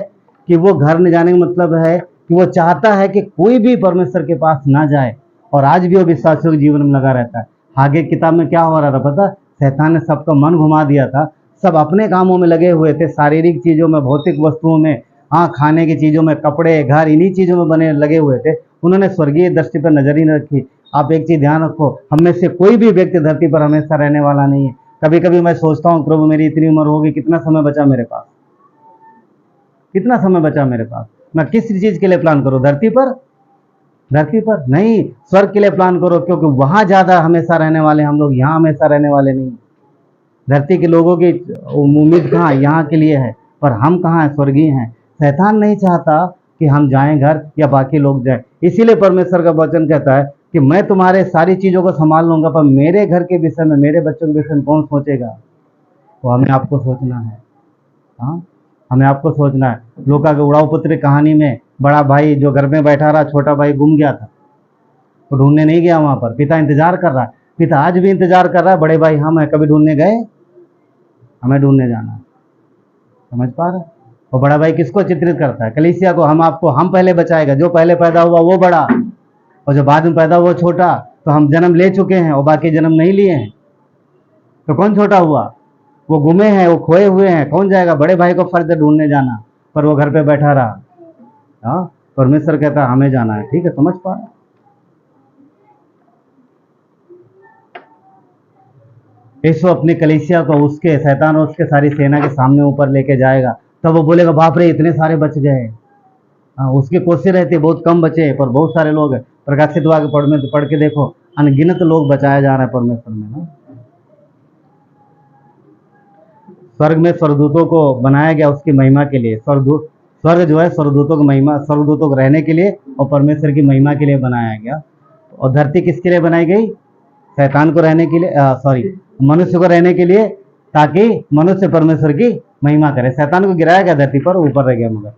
कि वो घर नहीं जाने का मतलब है कि वो चाहता है कि कोई भी परमेश्वर के पास ना जाए, और आज भी वो विश्वासियों के जीवन में लगा रहता है। आगे किताब में क्या हो रहा था पता? शैतान ने सबका मन घुमा दिया था, सब अपने कामों में लगे हुए थे, शारीरिक चीज़ों में, भौतिक वस्तुओं में, हाँ, खाने की चीज़ों में, कपड़े, घर, इन्हीं चीज़ों में बने लगे हुए थे। उन्होंने स्वर्गीय दृष्टि पर नजर ही न रखी। आप एक चीज़ ध्यान रखो, हम में से कोई भी व्यक्ति धरती पर हमेशा रहने वाला नहीं है। कभी कभी मैं सोचता हूँ प्रभु मेरी इतनी उम्र होगी, कितना समय बचा मेरे पास, कितना समय बचा मेरे पास? मैं किस चीज़ के लिए प्लान करूँ? धरती पर? धरती पर नहीं, स्वर्ग के लिए प्लान करो, क्योंकि वहाँ ज़्यादा हमेशा रहने वाले हम लोग, यहाँ हमेशा रहने वाले नहीं। धरती के लोगों की उम्मीद कहाँ यहाँ के लिए है, पर हम कहाँ हैं? स्वर्गीय हैं। शैतान नहीं चाहता कि हम जाएं घर या बाकी लोग जाएं। इसीलिए परमेश्वर का वचन कहता है कि मैं तुम्हारे सारी चीज़ों को संभाल लूंगा, पर मेरे घर के विषय में, मेरे बच्चों के विषय में कौन सोचेगा? तो हमें आपको सोचना है। हाँ, हमें आपको सोचना है। लूका के उड़ाऊ पुत्र कहानी में बड़ा भाई जो घर में बैठा रहा, छोटा भाई गुम गया था, तो ढूंढने नहीं गया वहां पर, पिता इंतजार कर रहा है। पिता आज भी इंतजार कर रहा है, बड़े भाई हम हैं, कभी ढूंढने गए? हमें ढूंढने जाना है। समझ पा रहे? और बड़ा भाई किसको चित्रित करता है? कलीसिया को। हम पहले बचाएगा। जो पहले पैदा हुआ वो बड़ा, और जो बाद में पैदा हुआ वो छोटा। तो हम जन्म ले चुके हैं और बाकी जन्म नहीं लिए हैं, तो कौन छोटा हुआ? वो गुमे हैं, वो खोए हुए हैं। कौन जाएगा? बड़े भाई को फर्ज है ढूंढने जाना, पर वो घर पे बैठा रहा। हाँ, परमेश्वर कहता है हमें जाना है। ठीक है, समझ पा रहे? यीशु अपनी कलीसिया को उसके शैतान और उसके सारी सेना के सामने ऊपर लेके जाएगा, तब वो बोलेगा बाप रे इतने सारे बच गए। हाँ, उसकी कोशिश रहती है बहुत कम बचे, पर बहुत सारे लोग हैं। प्रकाशित वाक्य पढ़ के देखो, अनगिनत लोग बचाए जा रहे हैं परमेश्वर में ना। स्वर्ग में स्वर्गदूतों को बनाया गया उसकी महिमा के लिए। स्वर्ग जो है स्वर्गदूतों की महिमा, स्वर्गदूतों को रहने के लिए और परमेश्वर की महिमा के लिए बनाया गया। और धरती किसके लिए बनाई गई? शैतान को रहने के लिए, मनुष्य को रहने के लिए, ताकि मनुष्य परमेश्वर की महिमा करे। शैतान को गिराया गया धरती पर, ऊपर रह गया, मगर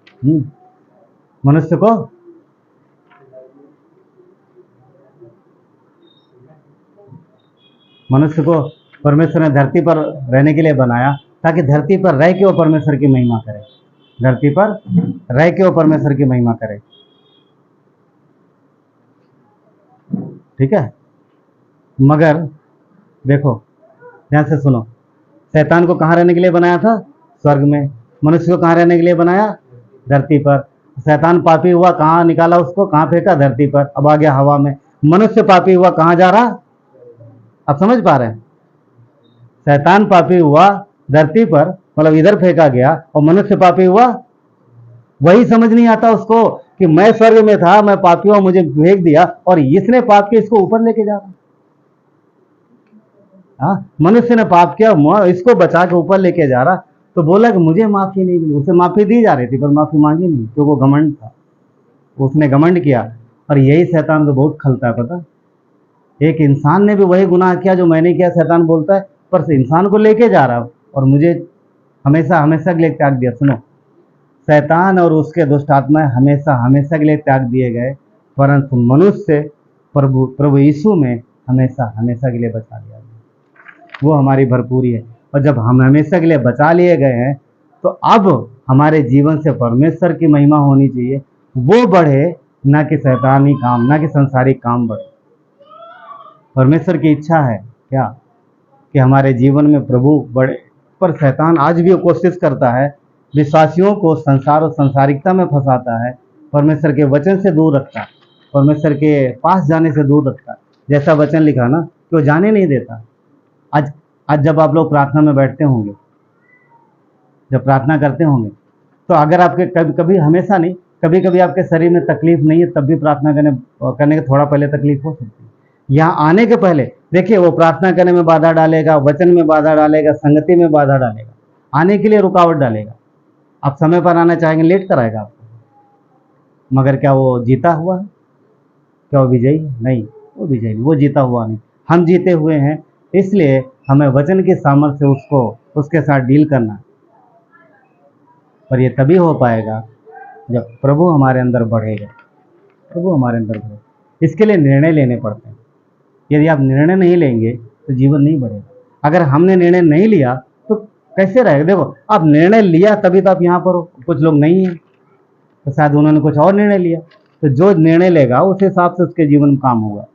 मनुष्य को परमेश्वर ने धरती पर रहने के लिए बनाया, ताकि धरती पर रह के वो परमेश्वर की महिमा करे। धरती पर रह के वो परमेश्वर की महिमा करे। ठीक है, मगर देखो ध्यान से सुनो, शैतान को कहाँ रहने के लिए बनाया था? स्वर्ग में। मनुष्य को कहाँ रहने के लिए बनाया? धरती पर। शैतान पापी हुआ, कहाँ निकाला उसको? कहाँ फेंका? धरती पर। अब आ गया हवा में। मनुष्य पापी हुआ, कहाँ जा रहा? आप समझ पा रहे हैं? शैतान पापी हुआ धरती पर, मतलब इधर फेंका गया, और मनुष्य पापी हुआ। वही समझ नहीं आता उसको कि मैं स्वर्ग में था, मैं पापी हुआ, मुझे फेंक दिया, और इसने पाप किया, इसको ऊपर लेके जा रहा। हाँ, मनुष्य ने पाप किया, इसको बचा के ऊपर लेके जा रहा। तो बोला कि मुझे माफी नहीं मिली। उसे माफी दी जा रही थी पर माफी मांगी नहीं, क्योंकि वो घमंड था। उसने घमंड किया, और यही शैतान को बहुत खलता है। पता, एक इंसान ने भी वही गुनाह किया जो मैंने किया, शैतान बोलता है, पर इंसान को लेके जा रहा और मुझे हमेशा हमेशा के लिए त्याग दिया। सुनो, शैतान और उसके दुष्ट आत्माएं हमेशा हमेशा के लिए त्याग दिए गए, परंतु मनुष्य प्रभु यीशु में हमेशा हमेशा के लिए बचा लिया गया। वो हमारी भरपूरी है। और जब हम हमेशा के लिए बचा लिए गए हैं, तो अब हमारे जीवन से परमेश्वर की महिमा होनी चाहिए, वो बढ़े, ना कि शैतानी काम, ना कि संसारिक काम बढ़े। परमेश्वर की इच्छा है क्या कि हमारे जीवन में प्रभु बढ़े, पर शैतान आज भी कोशिश करता है, विश्वासियों को संसार और संसारिकता में फंसाता है, परमेश्वर के वचन से दूर रखता है, परमेश्वर के पास जाने से दूर रखता है। जैसा वचन लिखा ना कि वो जाने नहीं देता। आज जब आप लोग प्रार्थना में बैठते होंगे, जब प्रार्थना करते होंगे, तो अगर आपके कभी हमेशा नहीं, कभी कभी आपके शरीर में तकलीफ नहीं है, तब भी प्रार्थना करने के थोड़ा पहले तकलीफ हो सकती है। यहाँ आने के पहले देखिए, वो प्रार्थना करने में बाधा डालेगा, वचन में बाधा डालेगा, संगति में बाधा डालेगा, आने के लिए रुकावट डालेगा। आप समय पर आना चाहेंगे, लेट कराएगा आपको, मगर क्या वो जीता हुआ है? क्या वो विजयी? नहीं, वो विजयी नहीं, वो जीता हुआ नहीं। हम जीते हुए हैं, इसलिए हमें वचन की सामर्थ्य से उसके साथ डील करना है। पर ये तभी हो पाएगा जब प्रभु हमारे अंदर बढ़ेगा, प्रभु हमारे अंदर बढ़ेगा। इसके लिए निर्णय लेने पड़ते हैं। यदि आप निर्णय नहीं लेंगे तो जीवन नहीं बढ़ेगा। अगर हमने निर्णय नहीं लिया तो कैसे रहेगा? देखो, आप निर्णय लिया तभी तो आप यहाँ पर हो। कुछ लोग नहीं हैं, तो शायद उन्होंने कुछ और निर्णय लिया। तो जो निर्णय लेगा उस हिसाब से उसके जीवन में काम होगा।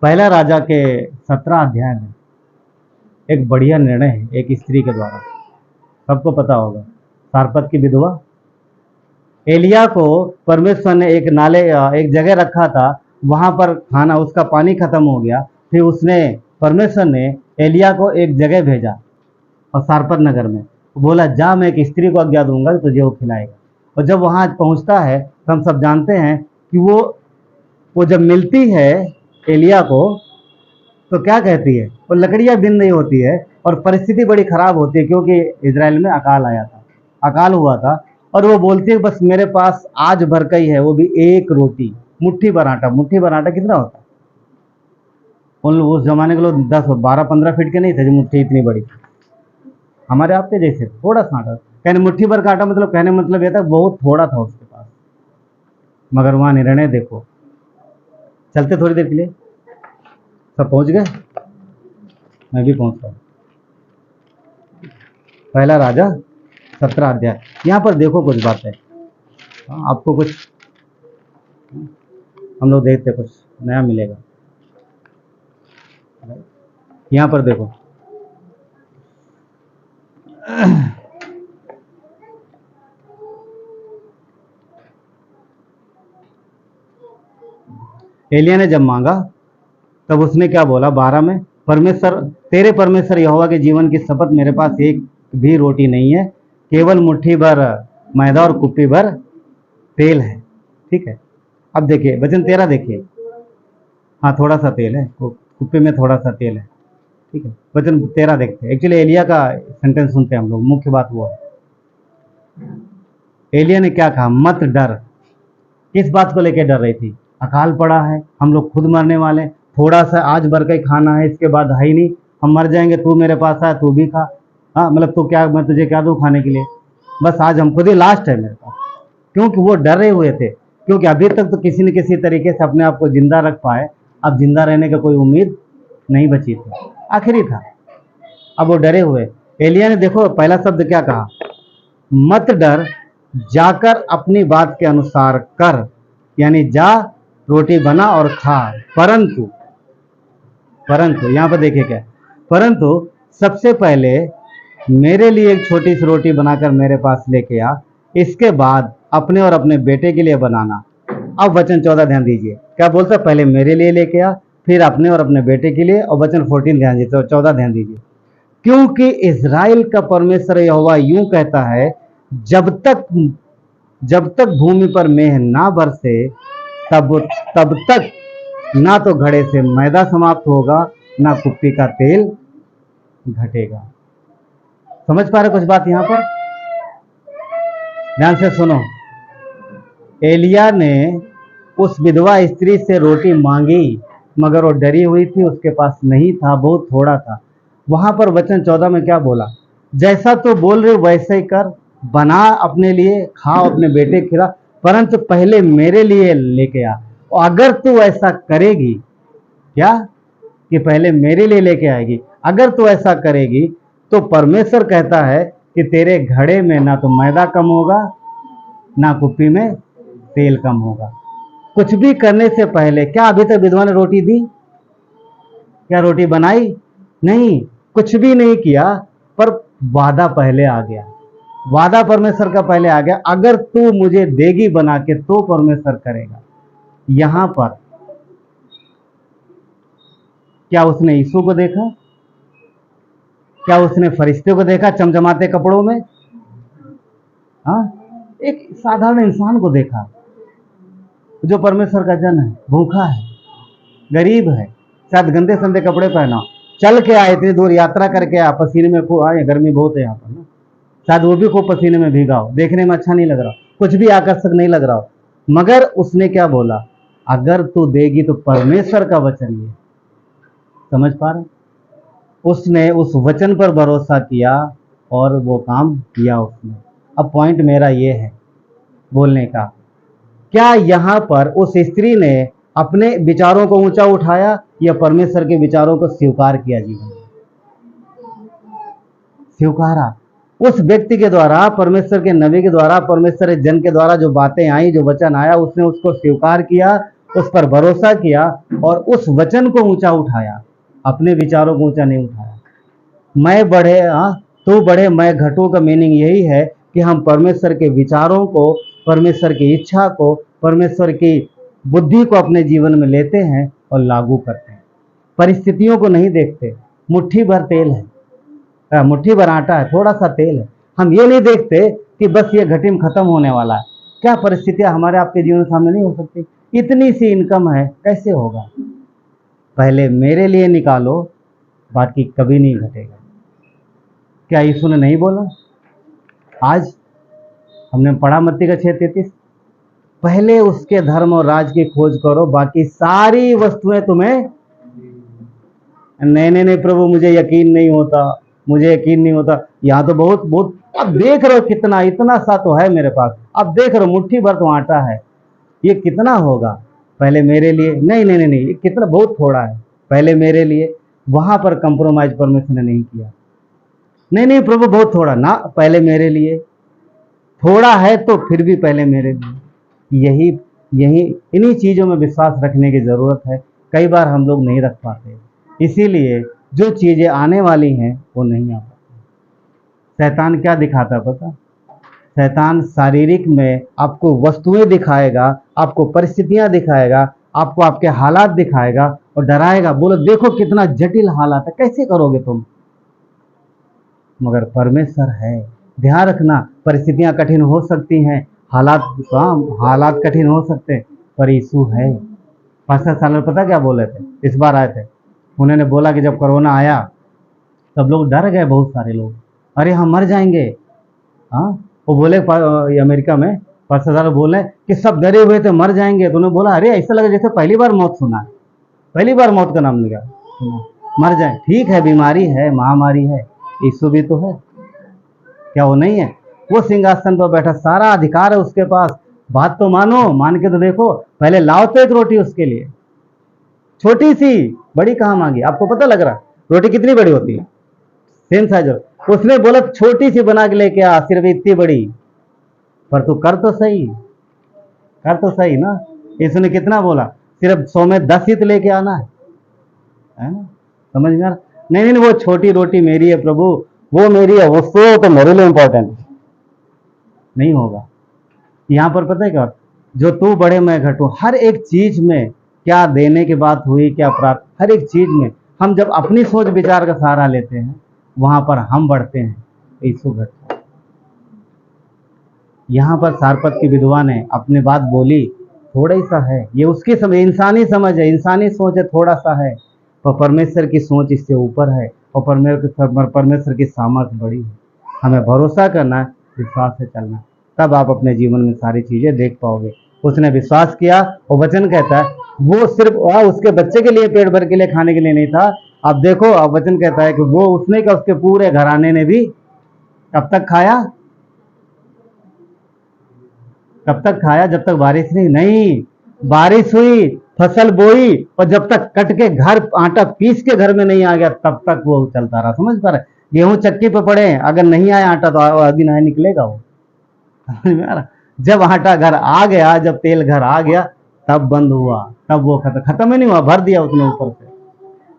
पहला राजा के 17 अध्याय में एक बढ़िया निर्णय है एक स्त्री के द्वारा, सबको पता होगा, सारपत की विधवा। एलिया को परमेश्वर ने एक जगह रखा था, वहां पर खाना, उसका पानी खत्म हो गया। फिर परमेश्वर ने एलिया को एक जगह भेजा और सारपत नगर में बोला, जा मैं एक स्त्री को आज्ञा दूंगा तुझे वो खिलाएगा। और जब वहां पहुंचता है तो हम सब जानते हैं कि वो जब मिलती है एलिया को तो क्या कहती है? वो लकड़ियां बिन रही होती है और परिस्थिति बड़ी खराब होती है, क्योंकि इजराइल में अकाल आया था, अकाल हुआ था। और वो बोलती है बस मेरे पास आज भर का ही है, वो भी एक रोटी, मुट्ठी भर आटा। मुट्ठी भर आटा कितना होता है? उस जमाने के लोग 10 12 15 फीट के नहीं थे जो मुट्ठी इतनी बड़ी थी। हमारे आपके जैसे थोड़ा सा आटा, कहने मुट्ठी भर का आटा मतलब, कहने मतलब ये था बहुत थोड़ा था उसके पास। मगर वहां निर्णय देखो, चलते थोड़ी देर के लिए सब पहुंच गए, मैं भी पहुंच रहा हूं। पहला राजा 17 अध्याय। यहाँ पर देखो कुछ बात है, आपको कुछ हम लोग देखते कुछ नया मिलेगा। यहाँ पर देखो, एलिया ने जब मांगा तब उसने क्या बोला 12 में, परमेश्वर तेरे परमेश्वर यहोवा के जीवन की शपथ मेरे पास एक भी रोटी नहीं है, केवल मुट्ठी भर मैदा और कुप्पी भर तेल है। ठीक है, अब देखिए वचन 13 देखिए, हाँ थोड़ा सा तेल है, कुप्पी में थोड़ा सा तेल है। ठीक है, वचन 13 देखते हैं। एक्चुअली एलिया का सेंटेंस सुनते हैं हम लोग, मुख्य बात वो है। एलिया ने क्या कहा, मत डर। किस बात को लेकर डर रही थी? अकाल पड़ा है, हम लोग खुद मरने वाले, थोड़ा सा आज भर का ही खाना है, इसके बाद है ही नहीं, हम मर जाएंगे, तू मेरे पास आया तू भी खा। हाँ मतलब तू क्या, मैं तुझे क्या दूँ खाने के लिए, बस आज हम खुद ही लास्ट है मेरे पास। क्योंकि वो डरे हुए थे, क्योंकि अभी तक तो किसी न किसी तरीके से अपने आप को जिंदा रख पाए, अब जिंदा रहने का कोई उम्मीद नहीं बची थी, आखिरी था, अब वो डरे हुए। एलिया ने देखो पहला शब्द क्या कहा, मत डर, जाकर अपनी बात के अनुसार कर, यानी जा रोटी बना और खा। परंतु यहां पर देखिए क्या, परंतु सबसे पहले मेरे लिए एक छोटी सी रोटी बनाकर मेरे पास लेके आ, इसके बाद अपने और अपने बेटे के लिए बनाना। अब वचन 14 ध्यान दीजिए, क्या बोलता है, पहले मेरे लिए लेके आ, फिर अपने और अपने बेटे के लिए। और वचन 14 ध्यान दीजिए, 14 ध्यान दीजिए, क्योंकि इज़राइल का परमेश्वर यहोवा यूं कहता है, जब तक भूमि पर मेह ना बरसे तब तक ना तो घड़े से मैदा समाप्त होगा, ना कुप्पी का तेल घटेगा। समझ पा रहे कुछ बात यहां पर? ध्यान से सुनो। एलिया ने उस विधवा स्त्री से रोटी मांगी, मगर वो डरी हुई थी, उसके पास नहीं था, बहुत थोड़ा था। वहां पर वचन 14 में क्या बोला, जैसा तो बोल रहे वैसे ही कर, बना अपने लिए, खाओ, अपने बेटे खिला, परंतु पहले मेरे लिए लेके आ। और अगर तू ऐसा करेगी, क्या कि पहले मेरे लिए लेके आएगी, अगर तू ऐसा करेगी तो परमेश्वर कहता है कि तेरे घड़े में ना तो मैदा कम होगा, ना कुप्पी में तेल कम होगा। कुछ भी करने से पहले, क्या अभी तक विधवा ने रोटी दी? क्या रोटी बनाई? नहीं, कुछ भी नहीं किया, पर वादा पहले आ गया, वादा परमेश्वर का पहले आ गया, अगर तू मुझे देगी बना के तो परमेश्वर करेगा। यहां पर क्या उसने यीशु को देखा? क्या उसने फरिश्ते को देखा चमचमाते कपड़ों में? हाँ, एक साधारण इंसान को देखा जो परमेश्वर का जन है, भूखा है, गरीब है, शायद गंदे संदे कपड़े पहना, चल के आए, इतनी दूर यात्रा करके आया, पसीने में खूब आए, गर्मी बहुत है यहाँ पर ना, शायद वो भी खूब पसीने में भीगा हो, देखने में अच्छा नहीं लग रहा, कुछ भी आकर्षक नहीं लग रहा हो, मगर उसने क्या बोला, अगर तू देगी तो परमेश्वर का वचन ये। समझ पा रहे? उसने उस वचन पर भरोसा किया और वो काम किया उसने। अब पॉइंट मेरा ये है बोलने का, क्या यहाँ पर उस स्त्री ने अपने विचारों को ऊंचा उठाया या परमेश्वर के विचारों को स्वीकार किया? जीवन में स्वीकारा। उस व्यक्ति के द्वारा, परमेश्वर के नबी के द्वारा, परमेश्वर के जन के द्वारा जो बातें आई, जो वचन आया, उसने उसको स्वीकार किया, उस पर भरोसा किया और उस वचन को ऊंचा उठाया, अपने विचारों को ऊंचा नहीं उठाया। मैं बढ़े तू बढ़े मैं घटूं का मीनिंग यही है कि हम परमेश्वर के विचारों को, परमेश्वर की इच्छा को, परमेश्वर की बुद्धि को अपने जीवन में लेते हैं और लागू करते हैं। परिस्थितियों को नहीं देखते। मुट्ठी भर तेल है, मुट्ठी भर आटा है, थोड़ा सा तेल है, हम ये नहीं देखते कि बस ये घटी में खत्म होने वाला है। क्या परिस्थितियां हमारे आपके जीवन सामने नहीं हो सकती? इतनी सी इनकम है, कैसे होगा? पहले मेरे लिए निकालो, बाकी कभी नहीं घटेगा। क्या यीशु ने नहीं बोला? आज हमने पढ़ा मत्ती का 6:33, पहले उसके धर्म और राज की खोज करो, बाकी सारी वस्तुएं तुम्हें। नहीं नहीं नहीं प्रभु, मुझे यकीन नहीं होता, मुझे यकीन नहीं होता। यहाँ तो बहुत बहुत, अब देख रहे हो कितना, इतना सा तो है मेरे पास, अब देख रहे हो मुट्ठी भर तो आटा है, ये कितना होगा? पहले मेरे लिए, नहीं नहीं नहीं नहीं, ये कितना, बहुत थोड़ा है, पहले मेरे लिए। वहां पर कंप्रोमाइज परमेश्वर ने नहीं किया। नहीं नहीं प्रभु बहुत थोड़ा ना, पहले मेरे लिए। थोड़ा है तो फिर भी पहले मेरे लिए। यही यही इन्हीं चीजों में विश्वास रखने की जरूरत है। कई बार हम लोग नहीं रख पाते, इसीलिए जो चीजें आने वाली हैं वो नहीं आ पाती। शैतान क्या दिखाता है पता? शैतान शारीरिक में आपको वस्तुएं दिखाएगा, आपको परिस्थितियां दिखाएगा, आपको आपके हालात दिखाएगा और डराएगा, बोलो देखो कितना जटिल हालात है, कैसे करोगे तुम? मगर परमेश्वर है। ध्यान रखना, परिस्थितियां कठिन हो सकती हैं, हालात कठिन हो सकते हैं, पर यीशु है। पास्टर सालर पता क्या बोले थे? इस बार आए थे, उन्होंने बोला कि जब कोरोना आया सब लोग डर गए, बहुत सारे लोग, अरे हम मर जाएंगे। हाँ, वो बोले अमेरिका में पास्टर सालर बोले कि सब डरे हुए थे मर जाएंगे, तो उन्होंने बोला अरे ऐसा लगा जैसे पहली बार मौत सुना है, पहली बार मौत का नाम लिया सुना, मर जाए। ठीक है, बीमारी है, महामारी है, यीशु भी तो है, क्या वो नहीं है? वो सिंहासन पर बैठा, सारा अधिकार है उसके पास। बात तो मानो, मान के तो देखो, पहले लाओ तो एक रोटी उसके लिए, छोटी सी, बड़ी कहाँ मांगी? आपको पता लग रहा रोटी कितनी बड़ी होती है? Same size. उसने बोला छोटी सी बना के लेके आ, सिर्फ इतनी बड़ी, पर तू कर तो सही, कर तो सही ना। इसने कितना बोला? सिर्फ 100 में 10 ही तो लेके आना है ना? समझ में आ रहा? नहीं नहीं, वो छोटी रोटी मेरी है प्रभु, वो मेरी है, वो तो मेरे लिए इंपॉर्टेंट नहीं होगा। यहाँ पर पता है क्या, जो तू बढ़े मैं घटूं, हर एक चीज में क्या देने की बात हुई, क्या प्राप्त, हर एक चीज में हम जब अपनी सोच विचार का सहारा लेते हैं, वहां पर हम बढ़ते हैं, यीशु घटता है। यहाँ पर सारपत की विधवा ने अपनी बात बोली, थोड़ा ही सा है, ये उसकी समझ, इंसानी समझ है, इंसानी सोच है, थोड़ा सा है, पर परमेश्वर की सोच इससे ऊपर है, और परमेश्वर की सामर्थ बड़ी है। हमें भरोसा करना है, विश्वास से चलना, तब आप अपने जीवन में सारी चीजें देख पाओगे। उसने विश्वास किया, और वचन कहता है वो सिर्फ उसके बच्चे के लिए, पेट भर के लिए, खाने के लिए नहीं था। अब देखो, अब वचन कहता है कि वो उसने क्या, उसके पूरे घराने ने भी कब तक खाया? कब तक खाया? जब तक बारिश नहीं, बारिश हुई, फसल बोई, और जब तक कट के घर आटा पीस के घर में नहीं आ गया, तब तक वो चलता रहा। समझ पा रहे? गेहूं चक्की पे पड़े, अगर नहीं आया आटा तो अभी नहीं निकलेगा वो। समझ में आ रहा? जब आटा घर आ गया, जब तेल घर आ गया, तब बंद हुआ, तब वो खत्म ही नहीं हुआ, भर दिया उसने ऊपर से।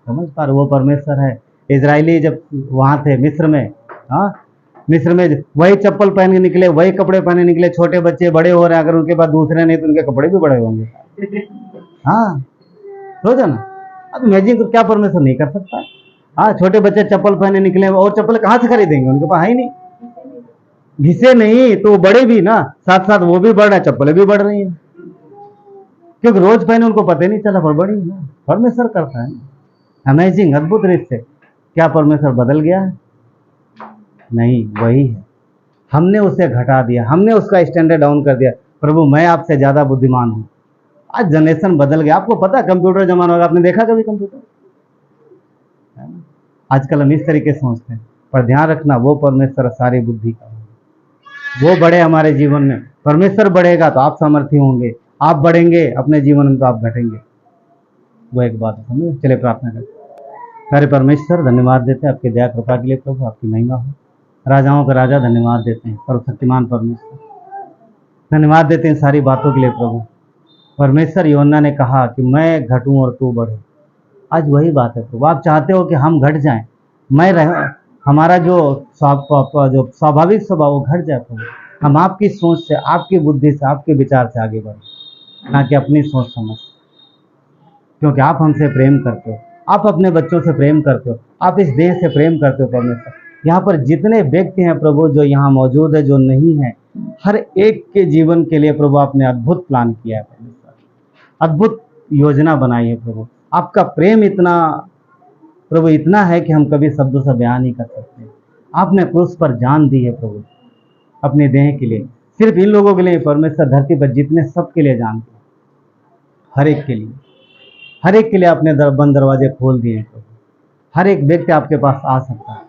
समझ पा रहे? वो परमेश्वर है। इजरायली जब वहां थे मिस्र में, हाँ, मिस्र में वही चप्पल पहन के निकले, वही कपड़े पहने निकले, छोटे बच्चे बड़े हो रहे हैं, अगर उनके पास दूसरे नहीं तो उनके कपड़े भी बड़े होंगे। हाँ, सोचो ना, अब इमेजिन को क्या परमेश्वर नहीं कर सकता? हाँ, छोटे बच्चे चप्पल पहने निकले, और चप्पल कहाँ से खरीदेंगे? उनके पास है ही नहीं, घिसे नहीं तो बड़े भी ना, साथ साथ वो भी बढ़ रहे हैं, चप्पलें भी बढ़ रही हैं, क्योंकि रोज पहने उनको पता ही नहीं चला, पर बड़ी ना परमेश्वर करता है। अमेजिंग, अद्भुत रिश्ते। क्या परमेश्वर बदल गया है? नहीं, वही है। हमने उसे घटा दिया, हमने उसका स्टैंडर्ड डाउन कर दिया। प्रभु मैं आपसे ज्यादा बुद्धिमान हूँ। आज जनरेशन बदल गया। आपको पता है कंप्यूटर जमाना होगा, आपने देखा कभी कंप्यूटर? आजकल हम इस तरीके से सोचते हैं, पर ध्यान रखना वो परमेश्वर सारी बुद्धि का है। वो बढ़े हमारे जीवन में। परमेश्वर बढ़ेगा तो आप सामर्थ्य होंगे, आप बढ़ेंगे अपने जीवन में तो आप घटेंगे। वो एक बात समझे। चलिए प्रार्थना करते। सारे परमेश्वर धन्यवाद देते हैं आपकी दया कृपा के लिए प्रभु, आपकी महिमा हो। राजाओं का राजा धन्यवाद देते हैं, सर्वशक्तिमान परमेश्वर धन्यवाद देते हैं सारी बातों के लिए प्रभु। परमेश्वर यूहन्ना ने कहा कि मैं घटूं और तू बढ़े। आज वही बात है प्रभु, आप चाहते हो कि हम घट जाएं, हमारा जो स्वाभाविक स्वभाव वो घट जाए प्रभु। हम आपकी सोच से, आपकी बुद्धि से, आपके विचार से आगे बढ़े, ना कि अपनी सोच समझ, क्योंकि आप हमसे प्रेम करते हो, आप अपने बच्चों से प्रेम करते हो, आप इस देश से प्रेम करते हो परमेश्वर। यहाँ पर जितने व्यक्ति हैं प्रभु जो यहाँ मौजूद है, जो नहीं है, हर एक के जीवन के लिए प्रभु आपने अद्भुत प्लान किया है परमेश्वर, अद्भुत योजना बनाई है प्रभु। आपका प्रेम इतना प्रभु इतना है कि हम कभी शब्दों से बयान नहीं कर सकते। आपने क्रूस पर जान दी है प्रभु अपने देह के लिए, सिर्फ इन लोगों के लिए परमेश्वर धरती पर जितने सबके लिए जानते हैं, हर एक के लिए, हर एक के लिए अपने बंद दरवाजे खोल दिए हैं प्रभु। हर एक व्यक्ति आपके पास आ सकता है,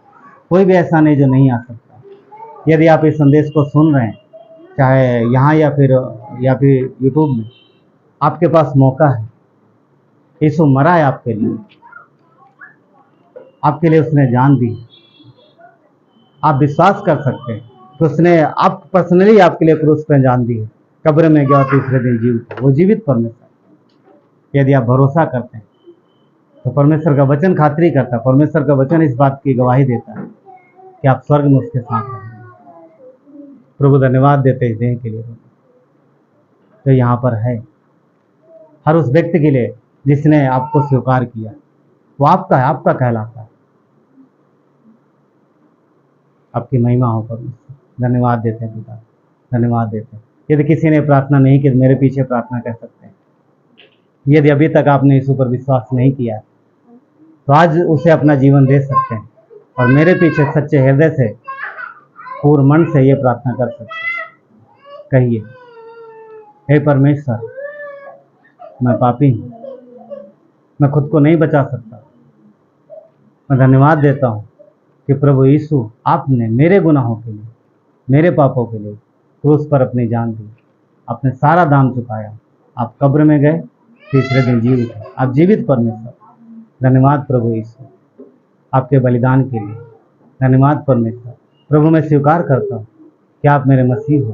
कोई भी ऐसा नहीं जो नहीं आ सकता। यदि आप इस संदेश को सुन रहे हैं, चाहे यहाँ या फिर यूट्यूब में, आपके पास मौका है। यीशु मरा है आपके लिए, आपके लिए उसने जान दी। आप विश्वास कर सकते हैं कि उसने आप पर्सनली आपके लिए क्रूस पर जान दी है, कब्र में गया, तीसरे दिन जीवित। वो जीवित परमेश्वर। यदि आप भरोसा करते हैं तो परमेश्वर का वचन खातिरी करता है। परमेश्वर का वचन इस बात की गवाही देता है कि आप स्वर्ग में उसके साथ रहेंगे। प्रभु धन्यवाद देते इस दिन के लिए जो यहाँ पर है। हर उस व्यक्ति के लिए जिसने आपको स्वीकार किया, वो आपका है, आपका कहलाता है। आपकी महिमा हो परमेश्वर। धन्यवाद देते हैं पिता, धन्यवाद देते हैं। यदि किसी ने प्रार्थना नहीं की, मेरे पीछे प्रार्थना कर सकते हैं। यदि अभी तक आपने यीशु पर विश्वास नहीं किया तो आज उसे अपना जीवन दे सकते हैं और मेरे पीछे सच्चे हृदय से, पूर्ण मन से ये प्रार्थना कर सकते हैं। कहिए, हे परमेश्वर, मैं पापी हूँ, मैं खुद को नहीं बचा सकता। मैं धन्यवाद देता हूँ कि प्रभु यीशु, आपने मेरे गुनाहों के लिए, मेरे पापों के लिए क्रूस पर अपनी जान दी, आपने सारा दाम चुकाया। आप कब्र में गए, तीसरे दिन जीवित है। आप जीवित परमेश्वर। धन्यवाद प्रभु यीशु आपके बलिदान के लिए। धन्यवाद परमेश्वर। प्रभु मैं स्वीकार करता हूँ कि आप मेरे मसीह हो।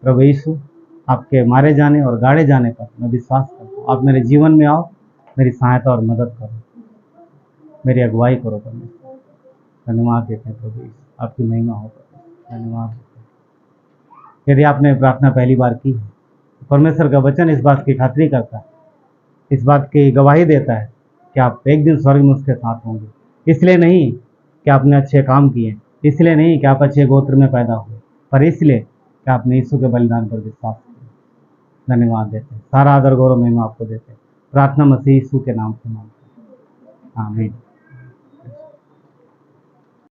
प्रभु यीशु, आपके मारे जाने और गाड़े जाने पर मैं विश्वास करता हूँ। आप मेरे जीवन में आओ, मेरी सहायता और मदद करो, मेरी अगुवाई करो परमेश्वर। धन्यवाद देते हैं प्रभु यीशु, आपकी महिमा हो परमेश्वर। धन्यवाद देते हैं। यदि आपने प्रार्थना पहली बार की है, परमेश्वर का वचन इस बात की खातिरी करता है, इस बात की गवाही देता है कि आप एक दिन स्वर्ग में उसके साथ होंगे। इसलिए नहीं कि आपने अच्छे काम किए, इसलिए नहीं कि आप अच्छे गोत्र में पैदा हुए, पर इसलिए कि आपने यीशु के बलिदान पर विश्वास किया। धन्यवाद देते हैं। सारा आदर गौरव महिमा आपको देते हैं। प्रार्थना मसीह यीशु के नाम से मांगते हैं, आमीन।